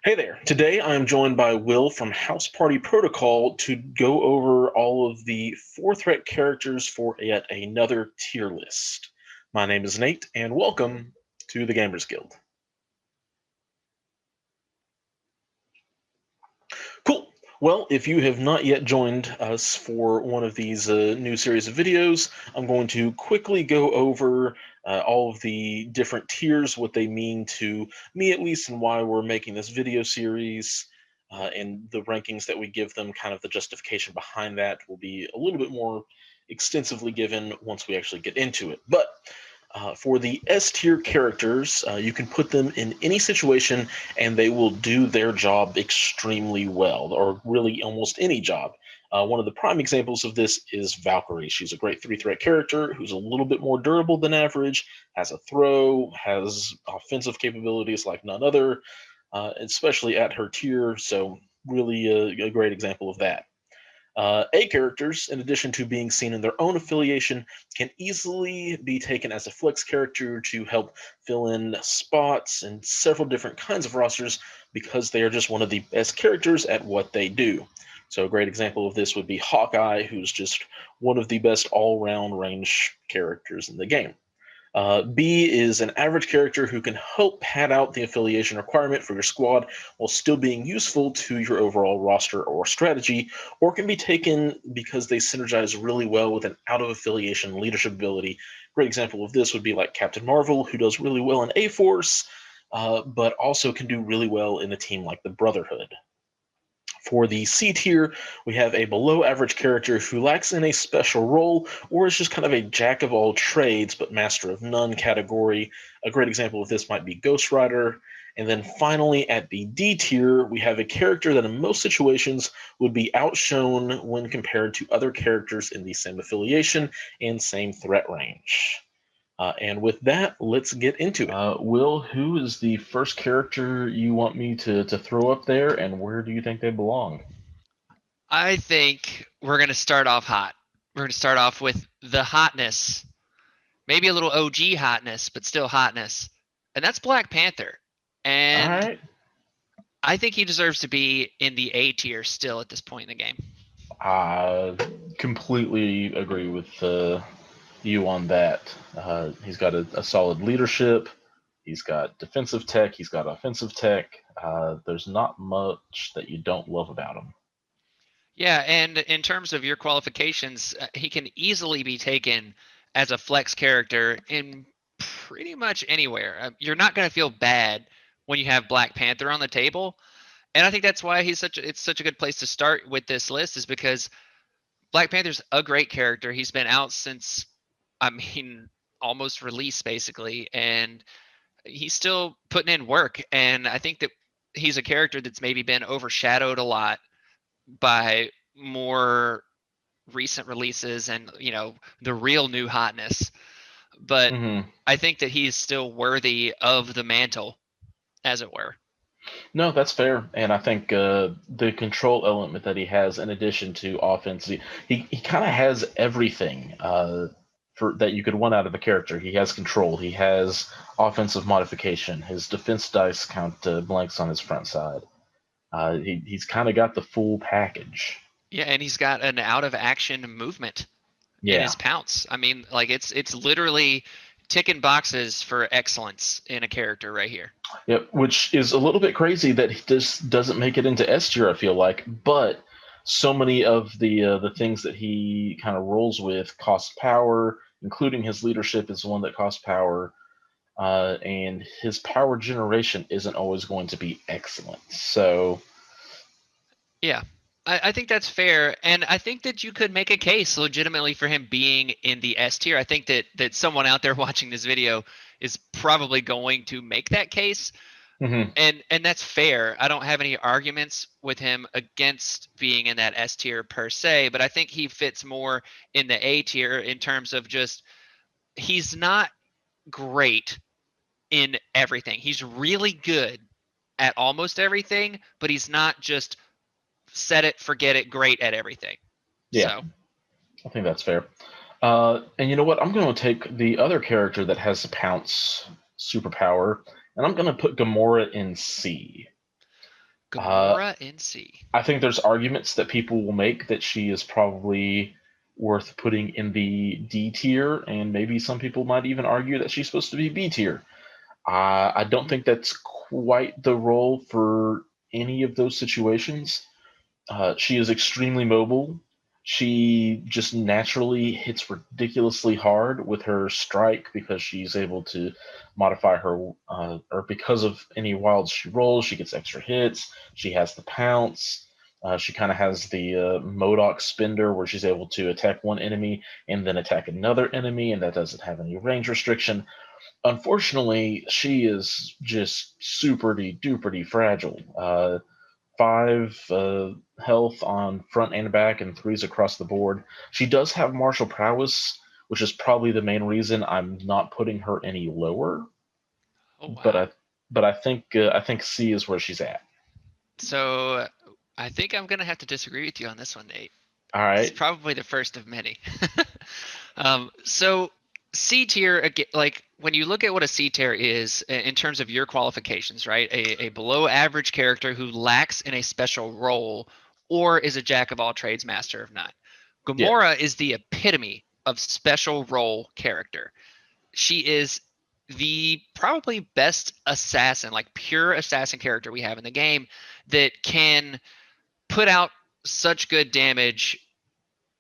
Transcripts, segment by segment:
Hey there. Today I am joined by Will from House Party Protocol to go over all of the four threat characters for yet another tier list. My name is Nate, and welcome to the Gamers Guild. Cool. Well, if you have not yet joined us for one of these new series of videos, I'm going to quickly go over all of the different tiers, what they mean to me at least, and why we're making this video series, and the rankings that we give them, kind of the justification behind that will be a little bit more extensively given once we actually get into it. But for the S tier characters, you can put them in any situation and they will do their job extremely well, or really almost any job. One of the prime examples of this is Valkyrie. She's a great three-threat character who's a little bit more durable than average, has a throw, has offensive capabilities like none other, especially at her tier, so really a great example of that. A characters, in addition to being seen in their own affiliation, can easily be taken as a flex character to help fill in spots in several different kinds of rosters because they are just one of the best characters at what they do. So a great example of this would be Hawkeye, who's just one of the best all-round range characters in the game. B is an average character who can help pad out the affiliation requirement for your squad while still being useful to your overall roster or strategy, or can be taken because they synergize really well with an out-of-affiliation leadership ability. Great example of this would be like Captain Marvel, who does really well in A-Force, but also can do really well in a team like the Brotherhood. For the C tier, we have a below average character who lacks in a special role or is just kind of a jack of all trades but master of none category. A great example of this might be Ghost Rider. And then finally, at the D tier, we have a character that in most situations would be outshone when compared to other characters in the same affiliation and same threat range. And with that, let's get into it. Will, who is the first character you want me to throw up there, and where do you think they belong? I think we're going to start off hot. We're going to start off with the hotness. Maybe a little OG hotness, but still hotness. And that's Black Panther. All And right. I think he deserves to be in the A tier still at this point in the game. I completely agree with you on that. He's got a solid leadership. He's got defensive tech. He's got offensive tech. There's not much that you don't love about him. Yeah, and in terms of your qualifications, he can easily be taken as a flex character in pretty much anywhere. You're not going to feel bad when you have Black Panther on the table. And I think that's why it's such a good place to start with this list, is because Black Panther's a great character. He's been out since, I mean, almost release basically, and he's still putting in work. And I think that he's a character that's maybe been overshadowed a lot by more recent releases and the real new hotness. But Mm-hmm. I think that he's still worthy of the mantle, as it were. No, that's fair, and I think the control element that he has, in addition to offense, he kind of has everything for that you could want out of a character. He has control. He has offensive modification. His defense dice count blanks on his front side. He's kind of got the full package. Yeah, and he's got an out of action movement in Yeah. his pounce. I mean, like it's literally ticking boxes for excellence in a character right here. Yep, which is a little bit crazy that he just doesn't make it into S tier, I feel like. But so many of the things that he kind of rolls with cost power, including his leadership is one that costs power, and his power generation isn't always going to be excellent. So Yeah. I think that's fair, and I think that you could make a case legitimately for him being in the S tier. I think that someone out there watching this video is probably going to make that case, mhm. and that's fair. I don't have any arguments with him against being in that S tier per se, but I think he fits more in the A tier in terms of just he's not great in everything. He's really good at almost everything, but he's not just set it, forget it, great at everything. Yeah, So I think that's fair. And you know what? I'm going to take the other character that has the pounce superpower, and I'm going to put Gamora in C. Uh, Gamora in C. I think there's arguments that people will make that she is probably worth putting in the D tier, and maybe some people might even argue that she's supposed to be B tier. I don't think that's quite the role for any of those situations. She is extremely mobile. She just naturally hits ridiculously hard with her strike because she's able to modify her, or because of any wilds she rolls, she gets extra hits. She has the pounce. She kind of has the Modoc spender where she's able to attack one enemy and then attack another enemy, and that doesn't have any range restriction. Unfortunately, she is just super duper fragile. 5 health on front and back, and 3s across the board. She does have martial prowess, which is probably the main reason I'm not putting her any lower. Oh But wow. I think C is where she's at. So I think I'm gonna have to disagree with you on this one, Nate. All This is right. probably the first of many. So C tier, like when you look at what a C tier is in terms of your qualifications, right? A below average character who lacks in a special role or is a jack of all trades, master of none. Yeah. Gamora is the epitome of special role character. She is the probably best assassin, like pure assassin character we have in the game that can put out such good damage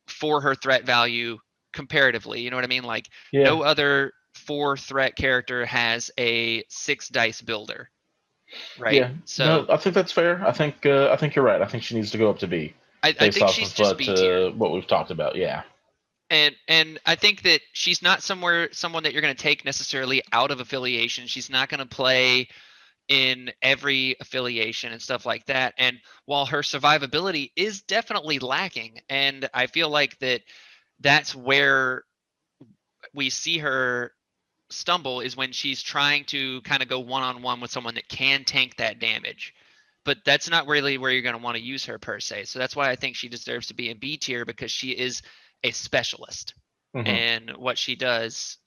for her threat value comparatively. You know what I mean? Like Yeah. no other 4 threat character has a 6 dice builder, right? Yeah. No, So I think that's fair. I think you're right. I think she needs to go up to B, I based think off she's of just B tier. what we've talked about. Yeah. And I think that she's not someone that you're going to take necessarily out of affiliation. She's not going to play in every affiliation and stuff like that. And while her survivability is definitely lacking, and I feel like that's where we see her stumble is when she's trying to kind of go one-on-one with someone that can tank that damage. But that's not really where you're going to want to use her per se. So that's why I think she deserves to be in B tier because she is a specialist. Hmm. And what she does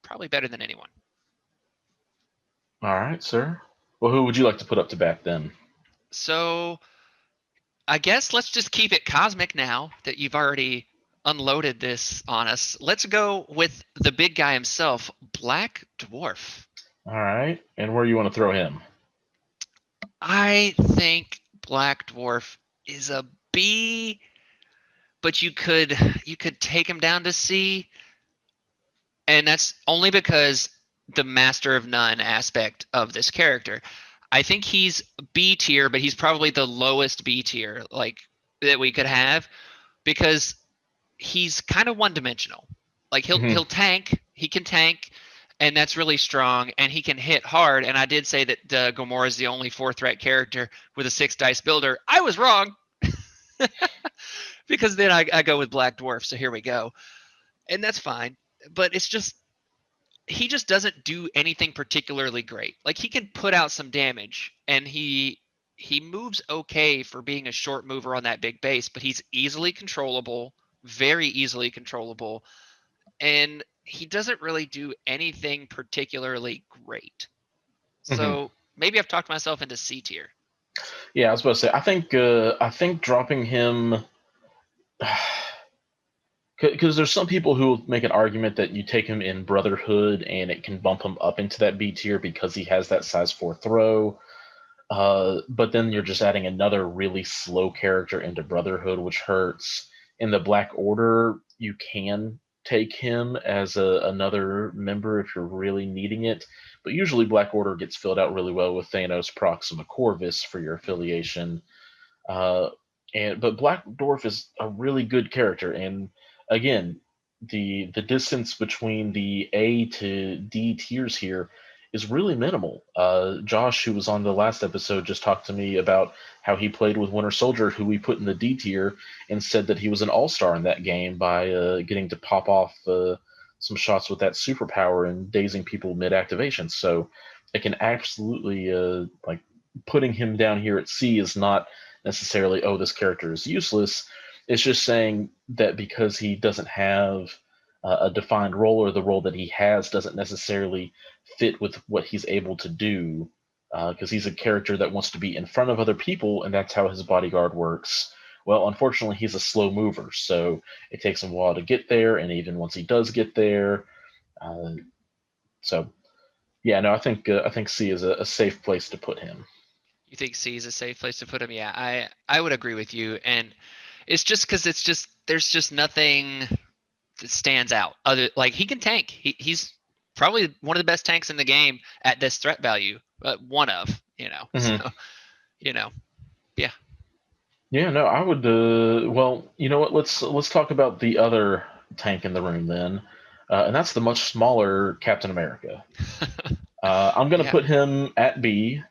probably better than anyone. All right, sir. Well, who would you like to put up to bat then? So I guess let's just keep it cosmic now that you've already unloaded this on us. Let's go with the big guy himself, Black Dwarf. All right, and where you want to throw him? I think Black Dwarf is a B, but you could take him down to C, and that's only because the Master of None aspect of this character. I think he's B tier, but he's probably the lowest B tier like that we could have because he's kind of one dimensional. Like he'll Hmm. he'll tank, he can tank, and that's really strong, and he can hit hard. And I did say that Gamora is the only 4 threat character with a 6 dice builder. I was wrong because then I go with Black Dwarf. So here we go, and that's fine. But it's just he just doesn't do anything particularly great. Like he can put out some damage, and he moves okay for being a short mover on that big base, but he's easily controllable, very easily controllable, and he doesn't really do anything particularly great. Hmm. So maybe I've talked myself into C tier. Yeah, I was about to say. I think dropping him, because there's some people who will make an argument that you take him in Brotherhood and it can bump him up into that B tier because he has that size 4 throw. But then you're just adding another really slow character into Brotherhood, which hurts. In the Black Order, you can take him as another member if you're really needing it. But usually, Black Order gets filled out really well with Thanos, Proxima Corvus for your affiliation. Uh, but Black Dwarf is a really good character, and again, the distance between the A to D tiers here is really minimal. Josh, who was on the last episode, just talked to me about how he played with Winter Soldier, who we put in the D tier, and said that he was an all star in that game by getting to pop off some shots with that superpower and dazing people mid activation. So it can absolutely like putting him down here at C is not necessarily, oh, this character is useless. It's just saying that because he doesn't have a defined role, or the role that he has doesn't necessarily fit with what he's able to do, because he's a character that wants to be in front of other people, and that's how his bodyguard works. Well, unfortunately, he's a slow mover, so it takes him a while to get there, and even once he does get there, uh, so yeah, no, I think C is a safe place to put him. You think C is a safe place to put him? Yeah, I would agree with you, and it's just because there's just nothing that stands out. Other like he can tank. He's probably one of the best tanks in the game at this threat value. One of Hmm. so you know yeah. Yeah, no, I would. Well, you know what? Let's talk about the other tank in the room then, and that's the much smaller Captain America. I'm going to Yeah. put him at B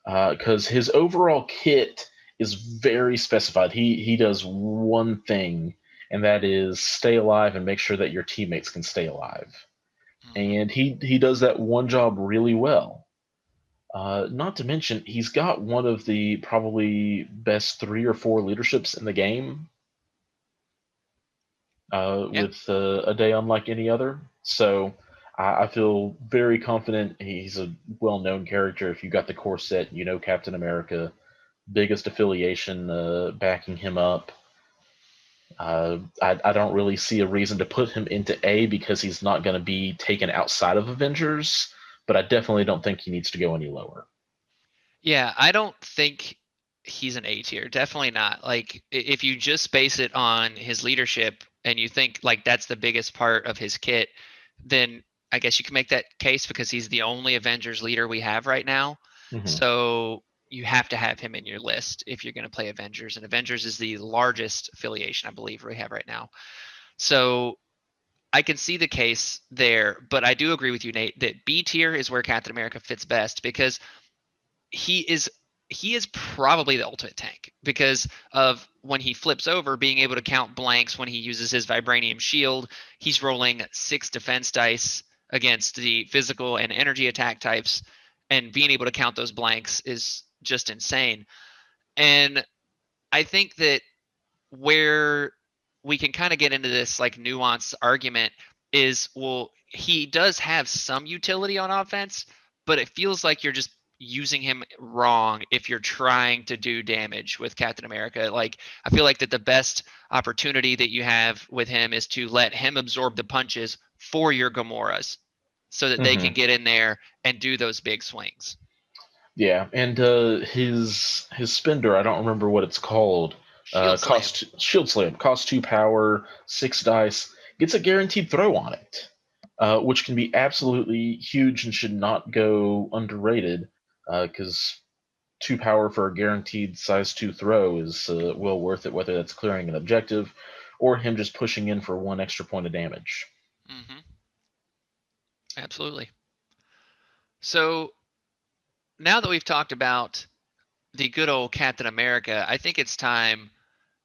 because his overall kit is very specified. He does one thing, and that is stay alive and make sure that your teammates can stay alive. Hmm. And he does that one job really well. Not to mention, he's got one of the probably best 3 or 4 leaderships in the game, Yeah. with a day unlike any other. So I feel very confident. He's a well-known character. If you got the core set, you know Captain America, biggest affiliation backing him up. I don't really see a reason to put him into A because he's not going to be taken outside of Avengers, but I definitely don't think he needs to go any lower. Yeah, I don't think he's an A tier. Definitely not. Like if you just base it on his leadership and you think like that's the biggest part of his kit, then I guess you can make that case because he's the only Avengers leader we have right now. Hmm. So you have to have him in your list if you're going to play Avengers. And Avengers is the largest affiliation I believe we have right now. So I can see the case there, but I do agree with you, Nate, that B tier is where Captain America fits best because he is he is probably the ultimate tank because of when he flips over being able to count blanks when he uses his vibranium shield. He's rolling 6 defense dice against the physical and energy attack types, and being able to count those blanks is just insane. And I think that where we can kind of get into this like nuanced argument is, well, he does have some utility on offense, but it feels like you're just using him wrong if you're trying to do damage with Captain America. Like I feel like that the best opportunity that you have with him is to let him absorb the punches for your Gamoras so that they can Hmm. get in there and do those big swings. Yeah, and his spender, I don't remember what it's called. Shield slam. Cost Shield Slam costs 2 power, 6 dice, gets a guaranteed throw on it, which can be absolutely huge and should not go underrated. Because 2 power for a guaranteed size 2 throw is well worth it, whether that's clearing an objective or him just pushing in for 1 extra point of damage. Hmm. Absolutely. So now that we've talked about the good old Captain America, I think it's time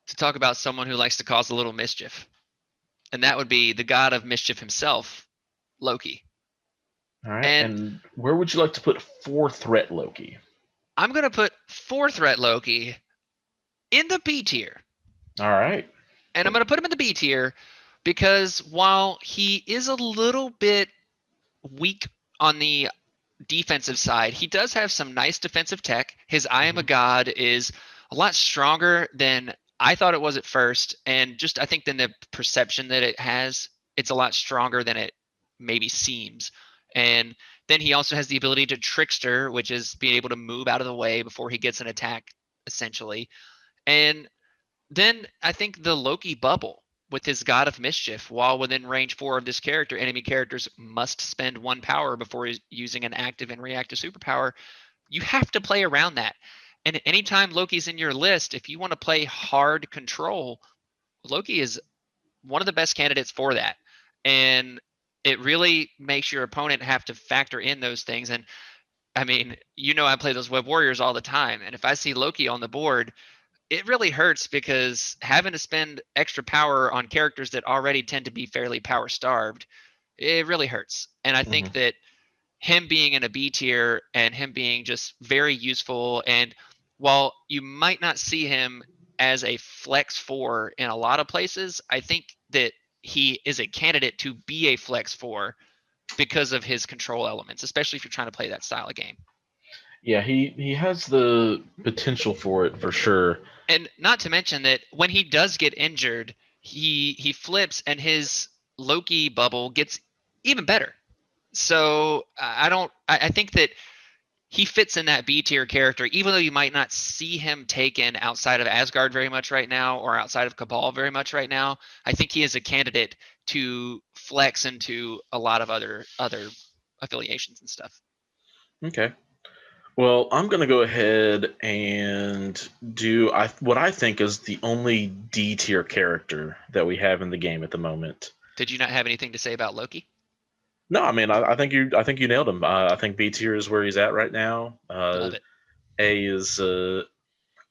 to talk about someone who likes to cause a little mischief. And that would be the god of mischief himself, Loki. All right, And and where would you like to put 4 threat Loki? I'm going to put 4 threat Loki in the B tier. All right. And I'm going to put him in the B tier because while he is a little bit weak on the defensive side, he does have some nice defensive tech. His I am a Mhm. god is a lot stronger than I thought it was at first, and just I think than the perception that it has, it's a lot stronger than it maybe seems. And then he also has the ability to trickster, which is being able to move out of the way before he gets an attack, essentially. And then I think the Loki bubble with his God of Mischief, while within range 4 of this character, enemy characters must spend 1 power before using an active and reactive superpower. You have to play around that. And anytime Loki's in your list, if you want to play hard control, Loki is one of the best candidates for that. And it really makes your opponent have to factor in those things. And I mean, I play those web warriors all the time. And if I see Loki on the board, it really hurts because having to spend extra power on characters that already tend to be fairly power starved, it really hurts. And I think Mhm. that him being in a B tier and him being just very useful, and while you might not see him as a flex 4 in a lot of places, I think that he is a candidate to be a flex 4 because of his control elements, especially if you're trying to play that style of game. Yeah, he has the potential for it for sure. And not to mention that when he does get injured, he flips and his Loki bubble gets even better. So I don't. I think that he fits in that B tier character, even though you might not see him taken outside of Asgard very much right now or outside of Cabal very much right now. I think he is a candidate to flex into a lot of other affiliations and stuff. Okay. Well, I'm going to go ahead and do what I think is the only D tier character that we have in the game at the moment. Did you not have anything to say about Loki? No, I mean I think you nailed him. I think B tier is where he's at right now. Love it. A is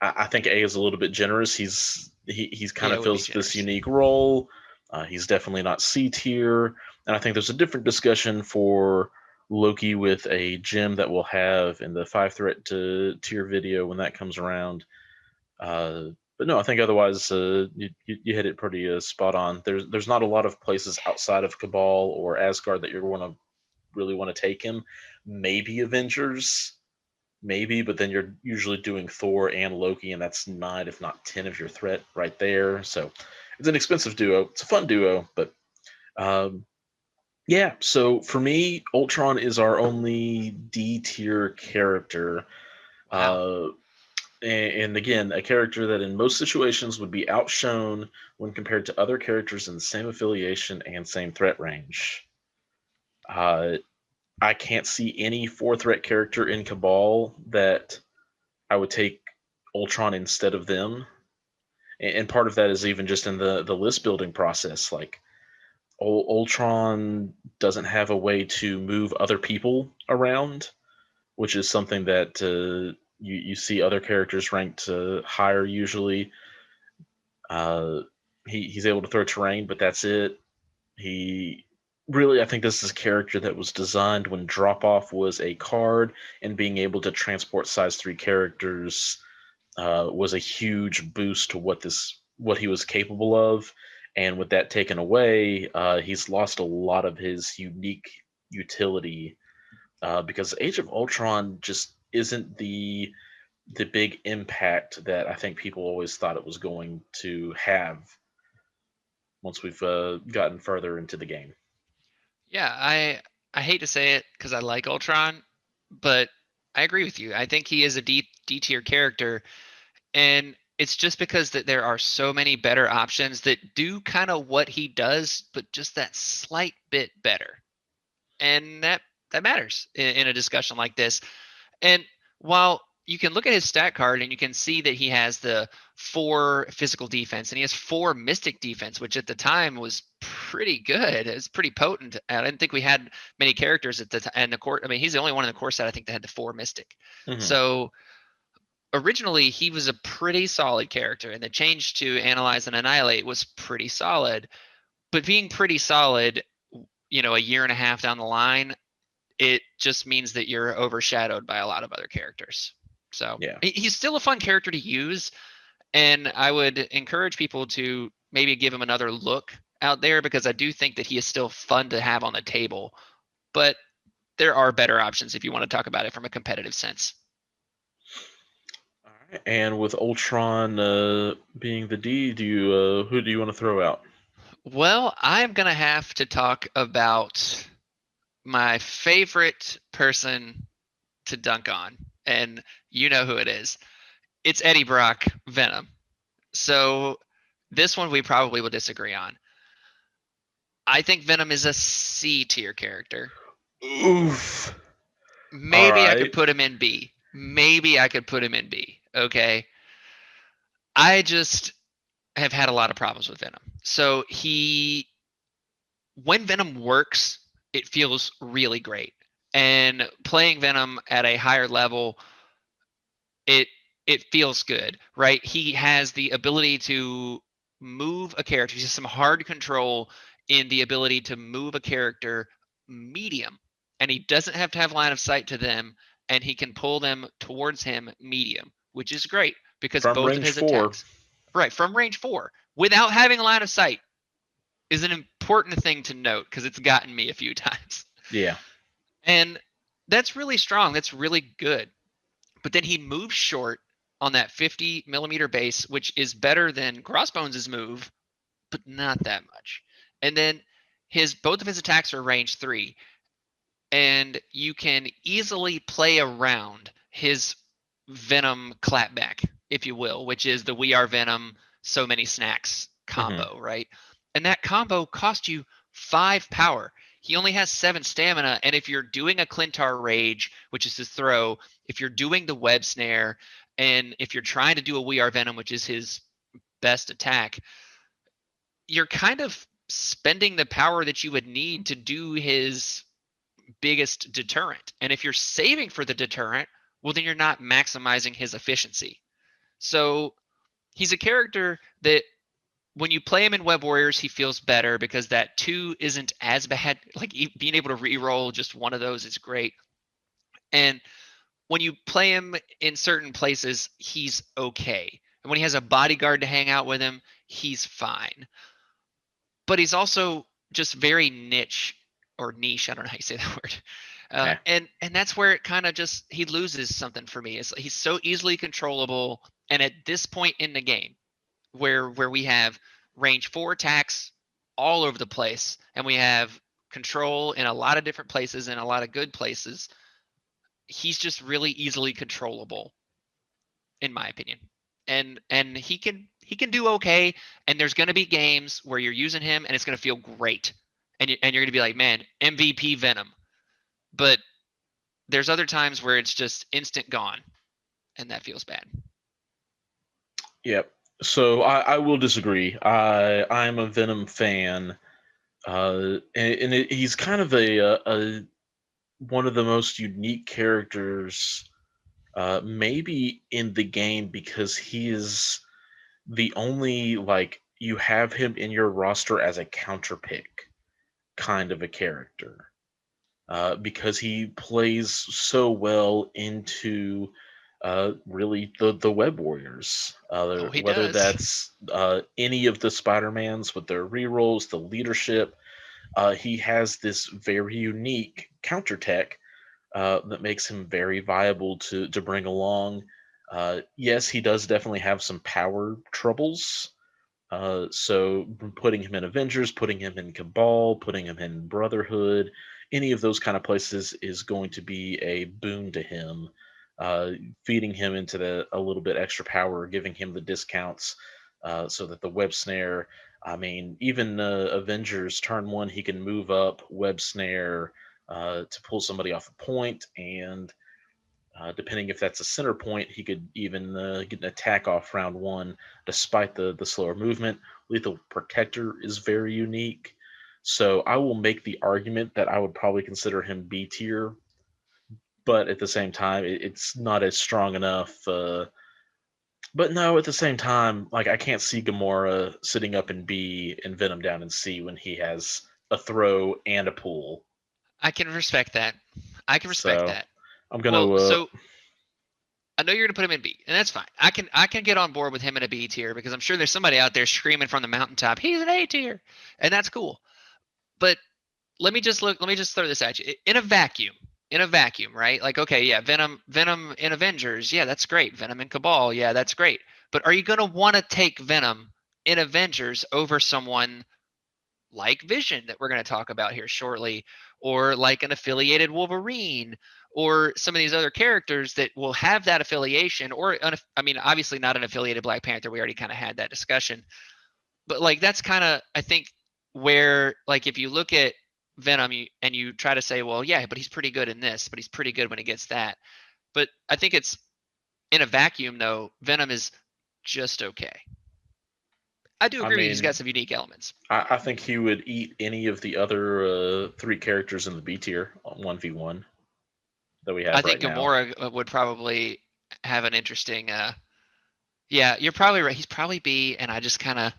I think A is a little bit generous. He's kind Yeah, of it would be fills this generous. unique role. He's definitely not C tier, and I think there's a different discussion for Loki with a gem that we'll have in the 5 threat to tier video when that comes around. But no, I think otherwise you hit it pretty spot on. There's not a lot of places outside of Cabal or Asgard that you're going to really want to take him. Maybe Avengers, maybe, but then you're usually doing Thor and Loki, and that's 9, if not 10, of your threat right there. So it's an expensive duo. It's a fun duo, but um, yeah. So for me, Ultron is our only D tier character. Wow. Uh, and again, a character that in most situations would be outshone when compared to other characters in the same affiliation and same threat range. Uh, I can't see any 4 threat character in Cabal that I would take Ultron instead of them. And part of that is even just in the list building process. Like Ultron doesn't have a way to move other people around, which is something that you see other characters ranked higher usually. Uh, he's able to throw terrain, but that's it. He really, I think this is a character that was designed when drop off was a card, and being able to transport size 3 characters was a huge boost to what he was capable of. And with that taken away, he's lost a lot of his unique utility because Age of Ultron just isn't the big impact that I think people always thought it was going to have once we've gotten further into the game. Yeah, I hate to say it because I like Ultron, but I agree with you. I think he is a D tier character, and it's just because that there are so many better options that do kind of what he does, but just that slight bit better, and that matters in a discussion like this. And while you can look at his stat card and you can see that he has the 4 physical defense and he has 4 mystic defense, which at the time was pretty good. It's pretty potent. I didn't think we had many characters at the time. And the core, I mean, he's the only one in the core set I think that had the 4 mystic. Hmm. So originally he was a pretty solid character, and the change to analyze and annihilate was pretty solid. But being pretty solid, a year and a half down the line, it just means that you're overshadowed by a lot of other characters. So Yeah. he's still a fun character to use, and I would encourage people to maybe give him another look out there because I do think that he is still fun to have on the table. But there are better options if you want to talk about it from a competitive sense. All right. And with Ultron being the D, who do you want to throw out? Well, I'm going to have to talk about my favorite person to dunk on, and you know who it is. It's Eddie Brock, Venom. So this one we probably will disagree on. I think Venom is a C tier character. Oof. All Maybe I could right. put him in B. Maybe I could put him in B. Okay. I just have had a lot of problems with Venom. So when Venom works, it feels really great. And playing Venom at a higher level, it it feels good, right? He has the ability to move a character. He has some hard control in the ability to move a character medium, and he doesn't have to have line of sight to them, and he can pull them towards him medium, which is great because From both of range his 4. attacks, right, from range 4 without having a line of sight is an important thing to note because it's gotten me a few times. Yeah. And that's really strong. That's really good. but then he moves short on that 50 millimeter base, which is better than Crossbones' move, but not that much. And then both of his attacks are range 3, and you can easily play around his Venom clapback, if you will, which is the We Are Venom, so many snacks combo, right? And that combo cost you 5 power. He only has 7 stamina, and if you're doing a Clintar Rage, which is his throw, if you're doing the web snare, and if you're trying to do a We Are Venom, which is his best attack, you're kind of spending the power that you would need to do his biggest deterrent. And if you're saving for the deterrent, well, then you're not maximizing his efficiency. So he's a character that when you play him in Web Warriors, he feels better because that 2 isn't as bad. Like being able to re-roll just one of those is great. And when you play him in certain places, he's okay. And when he has a bodyguard to hang out with him, he's fine. But he's also just very niche or niche. I don't know how you say that word. Yeah. And that's where it kind of just he loses something for me. He's so easily controllable, and at this point in the game, where we have range 4 attacks all over the place, and we have control in a lot of different places and a lot of good places, he's just really easily controllable, in my opinion. And he can do okay. And there's going to be games where you're using him, and it's going to feel great, and you're going to be like, man, MVP Venom. But there's other times where it's just instant gone, and that feels bad. Yep. So I will disagree. I'm a Venom fan, and he's kind of a one of the most unique characters, maybe in the game, because he is the only, like, you have him in your roster as a counter pick kind of a character, because he plays so well into really the Web Warriors. Oh, he Whether does. that's any of the Spider-Mans with their rerolls, the leadership, he has this very unique counter tech that makes him very viable to bring along. Yes, he does definitely have some power troubles. So putting him in Avengers, putting him in Cabal, putting him in Brotherhood, any of those kind of places is going to be a boon to him. Feeding him into a little bit extra power, giving him the discounts, so that the web snare. I mean, even Avengers turn 1, he can move up web snare to pull somebody off a point, and depending if that's a center point, he could even get an attack off round 1 despite the slower movement. Lethal Protector is very unique. So I will make the argument that I would probably consider him B tier, but at the same time, it's not as strong enough. But no, at the same time, like, I can't see Gamora sitting up in B and Venom down in C when he has a throw and a pull. I can respect that. I can respect So that. I'm Well, gonna. so I know you're gonna put him in B, and that's fine. I can get on board with him in a B tier because I'm sure there's somebody out there screaming from the mountaintop, he's an A tier, and that's cool. But let me just throw this at you. In a vacuum, right? Like, okay, yeah, Venom in Avengers, yeah, that's great. Venom in Cabal, yeah, that's great. But are you gonna want to take Venom in Avengers over someone like Vision that we're going to talk about here shortly, or like an affiliated Wolverine, or some of these other characters that will have that affiliation, or I mean, obviously not an affiliated Black Panther. We already kind of had that discussion, but like that's kind of I think where like if you look at Venom and you try to say, well, yeah, but he's pretty good in this, but he's pretty good when he gets that. But I think it's in a vacuum though. Venom is just okay. I do I agree with you. He's got mean, some unique elements. I think he would eat any of the other 3 characters in the B tier on 1v1 that we I have right think now. Gamora would probably have an interesting. Yeah, you're probably right. He's probably B, and I just kind of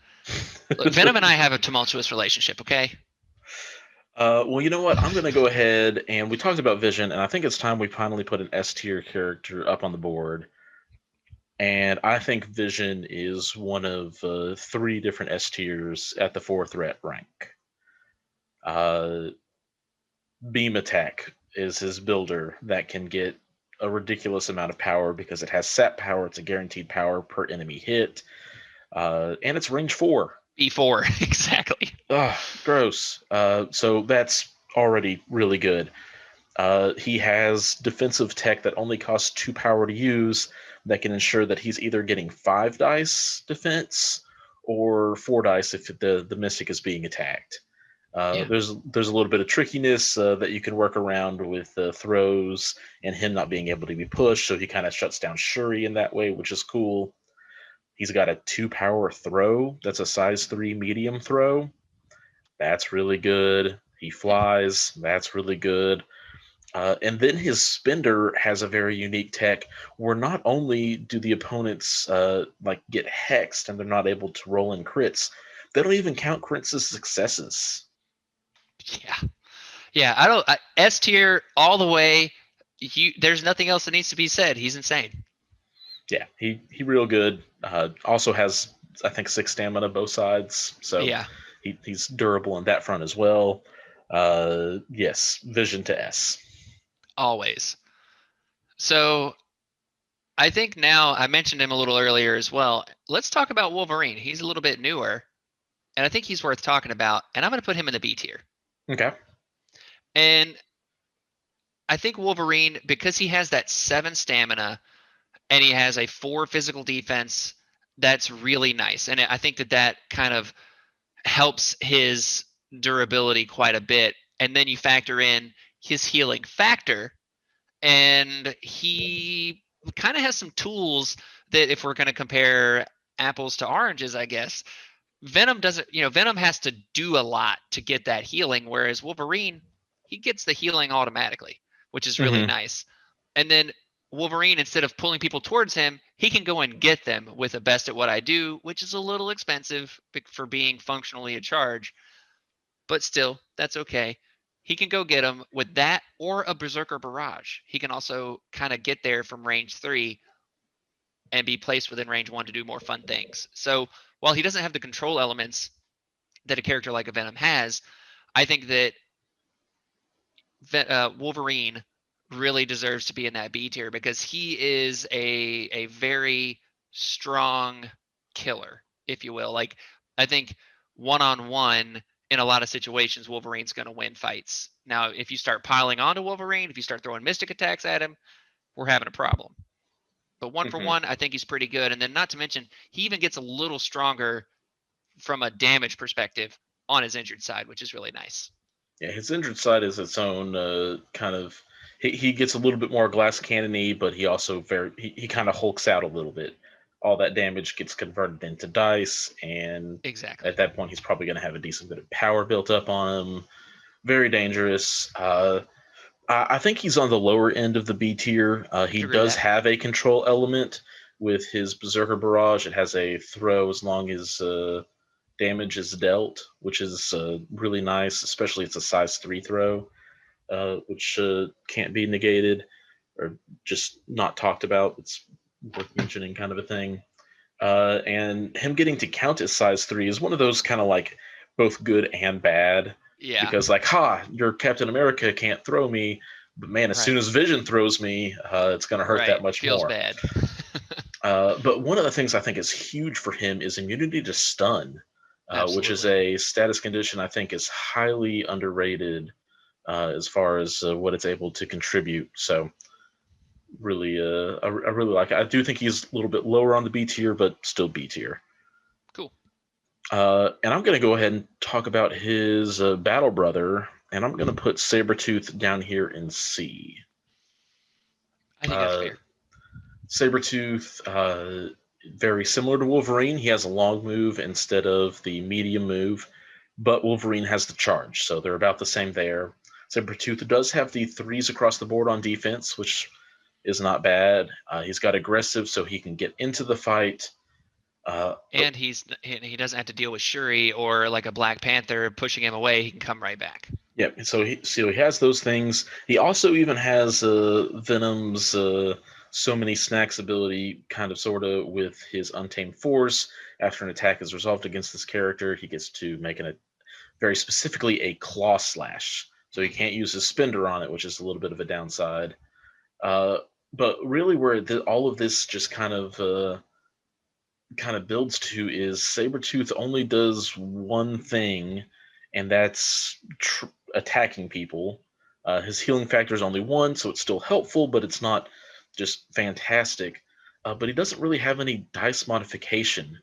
Venom and I have a tumultuous relationship. Okay. Well, you know what? I'm going to go ahead, and we talked about Vision, and I think it's time we finally put an S tier character up on the board. And I think Vision is one of 3 different S tiers at the 4 threat rank. Uh, Beam Attack is his builder that can get a ridiculous amount of power because it has sap power. It's a guaranteed power per enemy hit, and it's range 4. B4, exactly. Ugh, gross. So that's already really good. He has defensive tech that only costs 2 power to use that can ensure that he's either getting 5 dice defense or 4 dice if the mystic is being attacked. Yeah. There's a little bit of trickiness that you can work around with throws and him not being able to be pushed, so he kind of shuts down Shuri in that way, which is cool. He's got a 2 power throw that's a size 3 medium throw. That's really good. He flies. That's really good. And then his spender has a very unique tech where not only do the opponents like get hexed and they're not able to roll in crits, they don't even count crits as successes. Yeah. Yeah. S tier all the way. There's nothing else that needs to be said. He's insane. Yeah, he real good. Also has I think 6 stamina both sides, so Yeah. he's durable in that front as well. Yes, Vision to S. Always. So I think now I mentioned him a little earlier as well. Let's talk about Wolverine. He's a little bit newer, and I think he's worth talking about. And I'm going to put him in the B tier. Okay. And I think Wolverine, because he has that 7 stamina and he has a 4 physical defense, that's really nice. And I think that kind of helps his durability quite a bit. And then you factor in his healing factor, and he kind of has some tools that, if we're going to compare apples to oranges, I guess, Venom doesn't, Venom has to do a lot to get that healing, whereas Wolverine, he gets the healing automatically, which is really nice. And then Wolverine, instead of pulling people towards him, he can go and get them with a best at what I do, which is a little expensive for being functionally a charge, but still, that's okay. He can go get them with that or a Berserker Barrage. He can also kind of get there from range 3 and be placed within range 1 to do more fun things. So while he doesn't have the control elements that a character like a Venom has, I think that Wolverine really deserves to be in that B tier because he is a very strong killer, if you will. Like, I think one-on-one in a lot of situations, Wolverine's going to win fights. Now, if you start piling onto Wolverine, if you start throwing mystic attacks at him, we're having a problem. But one for one, I think he's pretty good. And then, not to mention, he even gets a little stronger from a damage perspective on his injured side, which is really nice. Yeah, his injured side is its own kind of. He gets a little bit more glass cannony, but he also he kind of hulks out a little bit. All that damage gets converted into dice, and exactly at that point, he's probably going to have a decent bit of power built up on him. Very dangerous. I think he's on the lower end of the B tier. He does have a control element with his Berserker Barrage. It has a throw as long as damage is dealt, which is really nice, especially it's a size 3 throw, which can't be negated or just not talked about. It's worth mentioning kind of a thing. And him getting to count as size 3 is one of those kind of like both good and bad. Yeah. Because like, your Captain America can't throw me, but man, as soon as Vision throws me, it's going to hurt that much Feels more. Bad. But one of the things I think is huge for him is immunity to stun, which is a status condition I think is highly underrated as far as what it's able to contribute. So really, I really like it. I do think he's a little bit lower on the B tier, but still B tier. Cool. And I'm going to go ahead and talk about his battle brother, and I'm going to put Sabretooth down here in C. I think that's fair. Sabretooth, very similar to Wolverine. He has a long move instead of the medium move, but Wolverine has the charge, so they're about the same there. Sabretooth does have the 3s across the board on defense, which is not bad. He's got aggressive, so he can get into the fight. And he doesn't have to deal with Shuri or like a Black Panther pushing him away. He can come right back. Yep. Yeah, so he has those things. He also even has Venom's so many snacks ability, kind of sort of with his Untamed Force. After an attack is resolved against this character, he gets to make very specifically a claw slash. So he can't use his spender on it, which is a little bit of a downside. But really, where all of this just kind of builds to is Sabretooth only does one thing, and that's attacking people. His healing factor is only one, so it's still helpful, but it's not just fantastic. But he doesn't really have any dice modification.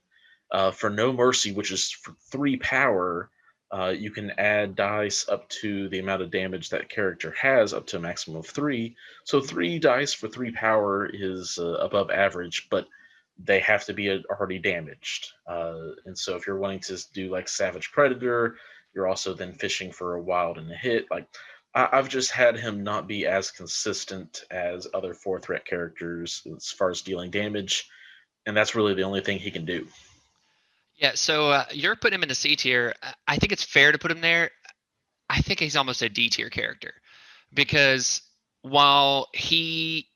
For No Mercy, which is for 3 power, you can add dice up to the amount of damage that character has, up to a maximum of 3. So 3 dice for 3 power is above average, but they have to be already damaged. And so if you're wanting to do like Savage Predator, you're also then fishing for a wild and a hit. Like I've just had him not be as consistent as other 4 threat characters as far as dealing damage, and that's really the only thing he can do. Yeah, so you're putting him in the C tier. I think it's fair to put him there. I think he's almost a D tier character because while he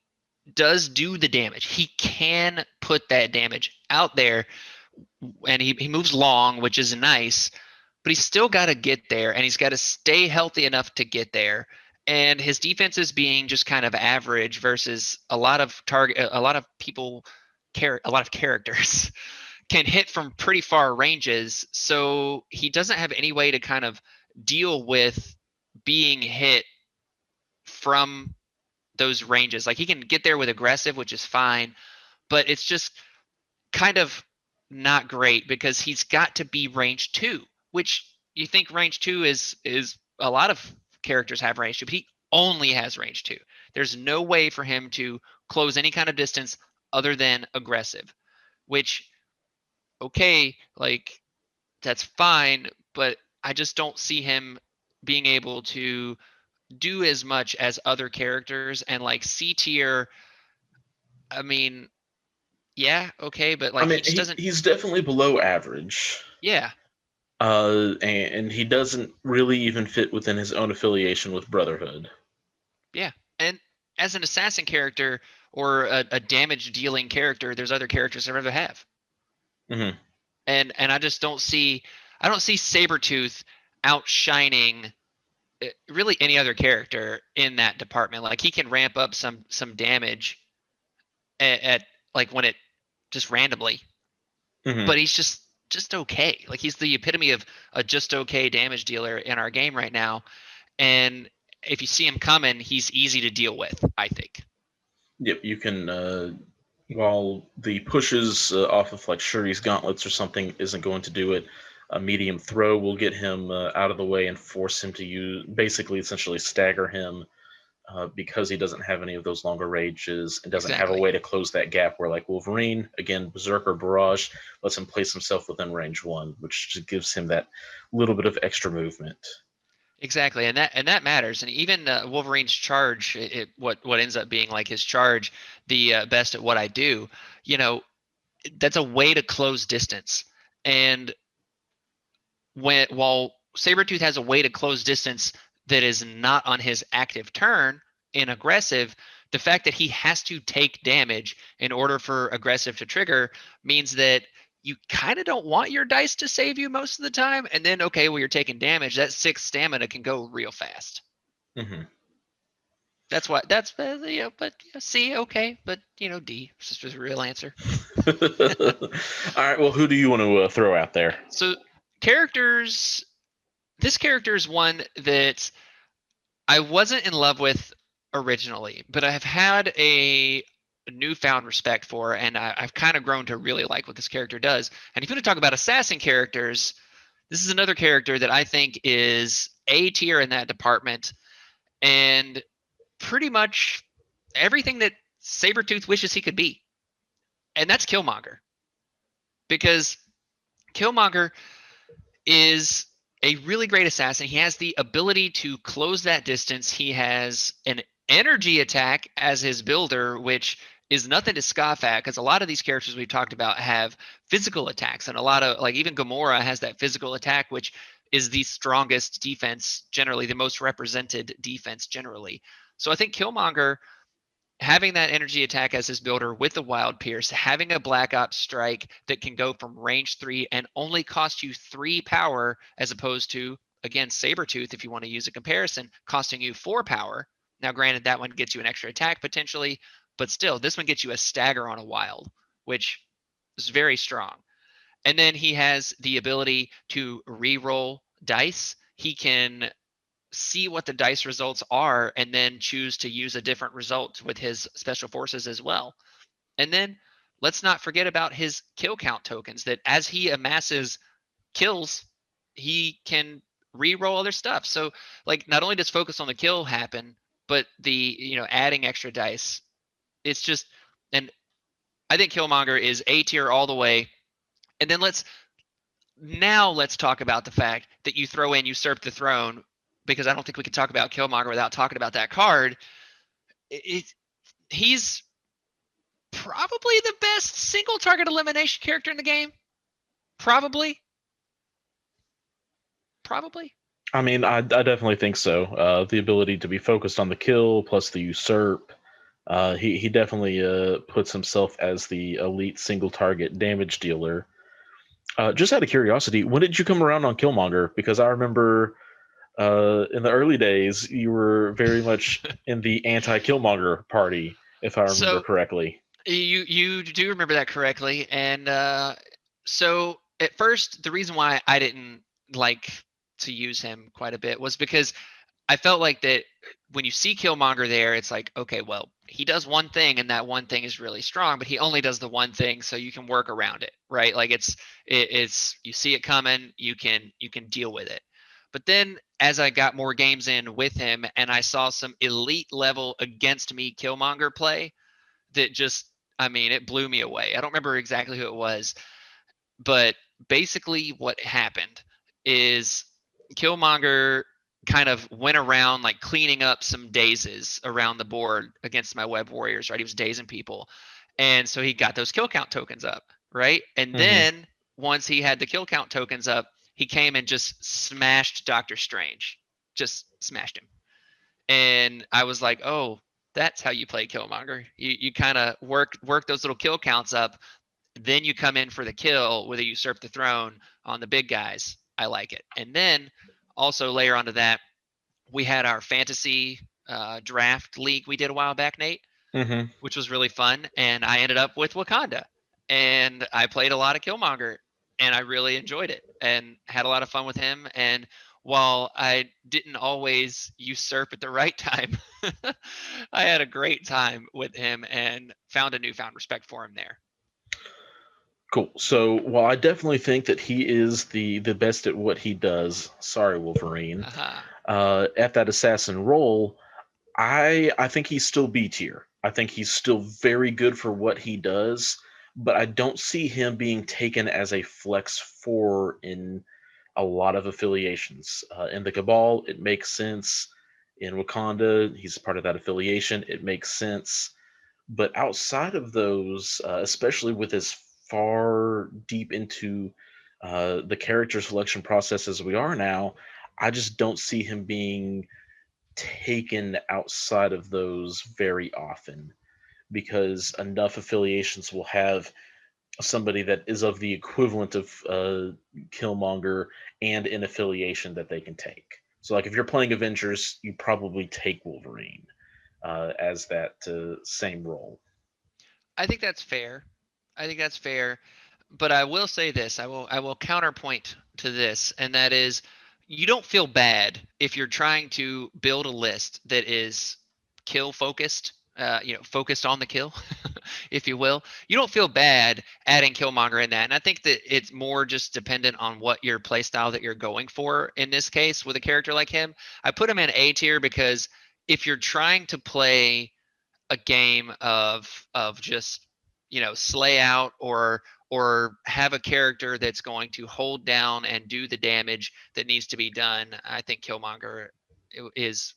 does do the damage, he can put that damage out there, and he moves long, which is nice, but he's still got to get there, and he's got to stay healthy enough to get there. And his defense is being just kind of average versus a lot of people a lot of characters can hit from pretty far ranges, so he doesn't have any way to kind of deal with being hit from those ranges. Like he can get there with aggressive, which is fine, but it's just kind of not great because he's got to be range 2, which you think range 2 is a lot of characters have range 2, but he only has range 2. There's no way for him to close any kind of distance other than aggressive, which okay, like that's fine, but I just don't see him being able to do as much as other characters. And like C tier, I mean, yeah, okay, but I like mean, he just doesn't. he's definitely below average, Yeah, and he doesn't really even fit within his own affiliation with Brotherhood. yeah. And as an assassin character or a damage dealing character, there's other characters I'd rather have. Hmm. And I don't see Sabretooth outshining really any other character in that department. Like he can ramp up some damage at like when it just randomly, Hmm. but he's just okay. Like he's the epitome of a just okay damage dealer in our game right now. And if you see him coming, he's easy to deal with, I think. Yep, you can. While the pushes off of like Shuri's gauntlets or something isn't going to do it, a medium throw will get him out of the way and force him to use, basically, essentially stagger him, because he doesn't have any of those longer ranges and doesn't have a Exactly. way to close that gap. Where like Wolverine, again, Berserker Barrage lets him place himself within range 1, which just gives him that little bit of extra movement. Exactly, and that matters. And even Wolverine's charge, what ends up being like his charge, the best at what I do, you know, that's a way to close distance. And while Sabretooth has a way to close distance that is not on his active turn in aggressive, the fact that he has to take damage in order for aggressive to trigger means that you kind of don't want your dice to save you most of the time. And then, okay, well, you're taking damage. That 6 stamina can go real fast. Hmm. That's why that's but C, okay, but D is just a real answer. All right, well, who do you want to throw out there? So characters, this character is one that I wasn't in love with originally, but I have had a newfound respect for, and I've kind of grown to really like what this character does. And if you want to talk about assassin characters, this is another character that I think is A tier in that department, and pretty much everything that Sabretooth wishes he could be. And that's Killmonger. Because Killmonger is a really great assassin. He has the ability to close that distance. He has an energy attack as his builder, which is nothing to scoff at because a lot of these characters we've talked about have physical attacks, and a lot of like even Gamora has that physical attack, which is the strongest defense generally, the most represented defense generally. So I think Killmonger having that energy attack as his builder with the wild pierce, having a black ops strike that can go from range 3 and only cost you 3 power as opposed to again Sabretooth, if you want to use a comparison, costing you 4 power. Now granted that one gets you an extra attack potentially, but still, this one gets you a stagger on a wild, which is very strong. And then he has the ability to re-roll dice. He can see what the dice results are and then choose to use a different result with his special forces as well. And then let's not forget about his kill count tokens, that as he amasses kills, he can re-roll other stuff. So like not only does focus on the kill happen, but the adding extra dice, it's just, and I think Killmonger is A tier all the way. And then let's talk about the fact that you throw in Usurp the Throne, because I don't think we can talk about Killmonger without talking about that card. He's probably the best single target elimination character in the game. Probably. I mean, I definitely think so. The ability to be focused on the kill plus the usurp. He definitely puts himself as the elite single target damage dealer. Just out of curiosity, when did you come around on Killmonger? Because I remember in the early days, you were very much in the anti-Killmonger party, if I remember So correctly. you do remember that correctly, and so at first the reason why I didn't like to use him quite a bit was because I felt like that when you see Killmonger there, it's like, okay, well, he does one thing and that one thing is really strong, but he only does the one thing, so you can work around it, right? Like it's you see it coming, you can deal with it. But then as I got more games in with him and I saw some elite level against me Killmonger play, that just, I mean, it blew me away. I don't remember exactly who it was, but basically what happened is Killmonger kind of went around like cleaning up some dazes around the board against my web warriors, right? He was dazing people. And so he got those kill count tokens up, right? And Hmm. then once he had the kill count tokens up, he came and just smashed Doctor Strange. Just smashed him. And I was like, oh, that's how you play Killmonger. You kind of work those little kill counts up, then you come in for the kill with a Usurp the Throne on the big guys. I like it. And then also layer onto that, we had our fantasy draft league we did a while back, Nate, Hmm. which was really fun. And I ended up with Wakanda. And I played a lot of Killmonger and I really enjoyed it and had a lot of fun with him. And while I didn't always usurp at the right time, I had a great time with him and found a newfound respect for him there. Cool. So, while I definitely think that he is the best at what he does, sorry, Wolverine, Haha. at that assassin role, I think he's still B tier. I think he's still very good for what he does, but I don't see him being taken as a flex four in a lot of affiliations. In the Cabal, it makes sense. In Wakanda, he's part of that affiliation. It makes sense. But outside of those, especially with as far deep into the character selection process as we are now, I just don't see him being taken outside of those very often because enough affiliations will have somebody that is of the equivalent of Killmonger and an affiliation that they can take. So, like if you're playing Avengers, you probably take Wolverine as that same role. I think that's fair. I think that's fair. But I will say this. I will counterpoint to this, and that is you don't feel bad if you're trying to build a list that is kill focused, focused on the kill, if you will. You don't feel bad adding Killmonger in that. And I think that it's more just dependent on what your playstyle that you're going for in this case with a character like him. I put him in A tier because if you're trying to play a game of just slay out or have a character that's going to hold down and do the damage that needs to be done, I think Killmonger is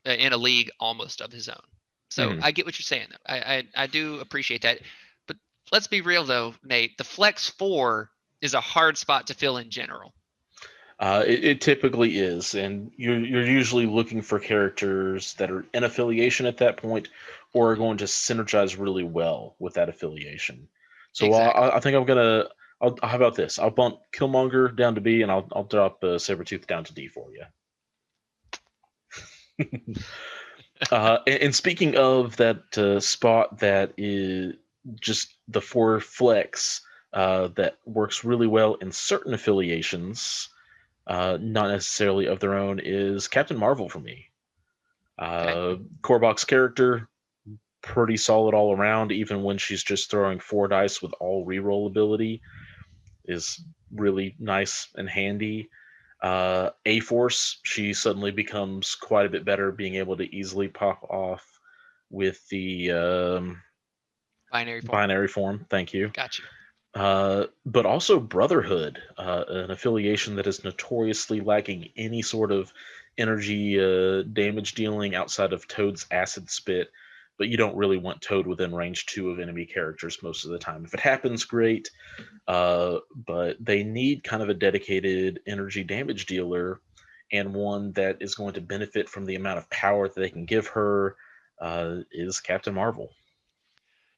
in a league almost of his own. So Mhm. I get what you're saying though. I do appreciate that. But let's be real though, Nate. The flex four is a hard spot to fill in general. It typically is, and you're usually looking for characters that are in affiliation at that point, or are Mhm. going to synergize really well with that affiliation. So Exactly. I think I'm gonna. How about this? I'll bump Killmonger down to B, and I'll drop Sabretooth down to D for you. And speaking of that spot that is just the 4 flex that works really well in certain affiliations, not necessarily of their own, is Captain Marvel for me. Okay. Core box character, pretty solid all around, even when she's just throwing 4 dice with all reroll ability, is really nice and handy. A Force, she suddenly becomes quite a bit better, being able to easily pop off with the Binary form. binary form. Thank you. Got you. But also Brotherhood, an affiliation that is notoriously lacking any sort of energy damage dealing outside of Toad's acid spit. But you don't really want Toad within range 2 of enemy characters most of the time. If it happens, great. But they need kind of a dedicated energy damage dealer and one that is going to benefit from the amount of power that they can give her. Is Captain Marvel.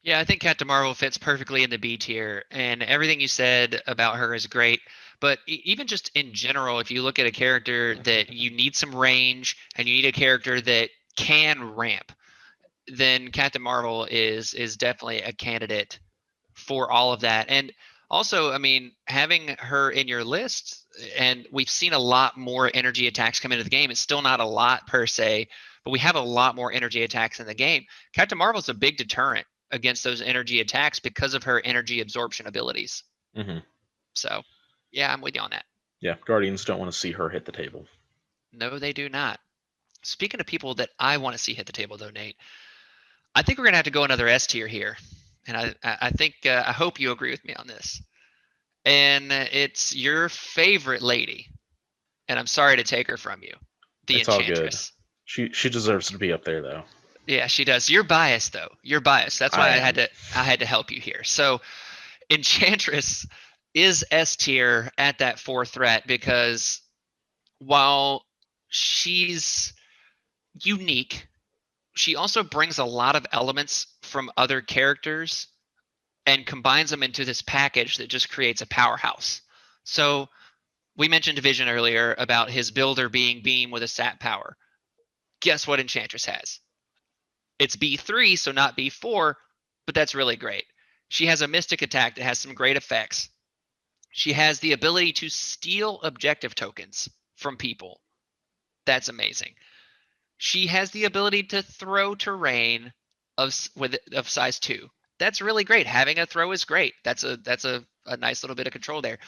Yeah, I think Captain Marvel fits perfectly in the B tier, and everything you said about her is great. But even just in general, if you look at a character that you need some range and you need a character that can ramp, then Captain Marvel is definitely a candidate for all of that. And also, I mean, having her in your list, and we've seen a lot more energy attacks come into the game. It's still not a lot per se, but we have a lot more energy attacks in the game. Captain Marvel's a big deterrent against those energy attacks because of her energy absorption abilities. Mm-hmm. So, yeah, I'm with you on that. Yeah, Guardians don't want to see her hit the table. No, they do not. Speaking of people that I want to see hit the table, though, Nate, I think we're gonna have to go another S tier here, and I think I hope you agree with me on this. And it's your favorite lady, and I'm sorry to take her from you, the It's all good. Enchantress. She deserves to be up there though. Yeah, she does. You're biased though. You're biased. That's why I I had am. to I had to help you here. So Enchantress is S tier at that 4 threat because while she's unique, she also brings a lot of elements from other characters and combines them into this package that just creates a powerhouse. So we mentioned Vision earlier about his builder being Beam with a sap power. Guess what Enchantress has? It's B3, so not B4, but that's really great. She has a Mystic attack that has some great effects. She has the ability to steal objective tokens from people. That's amazing. She has the ability to throw terrain of size 2. That's really great. Having a throw is great. That's a nice little bit of control there.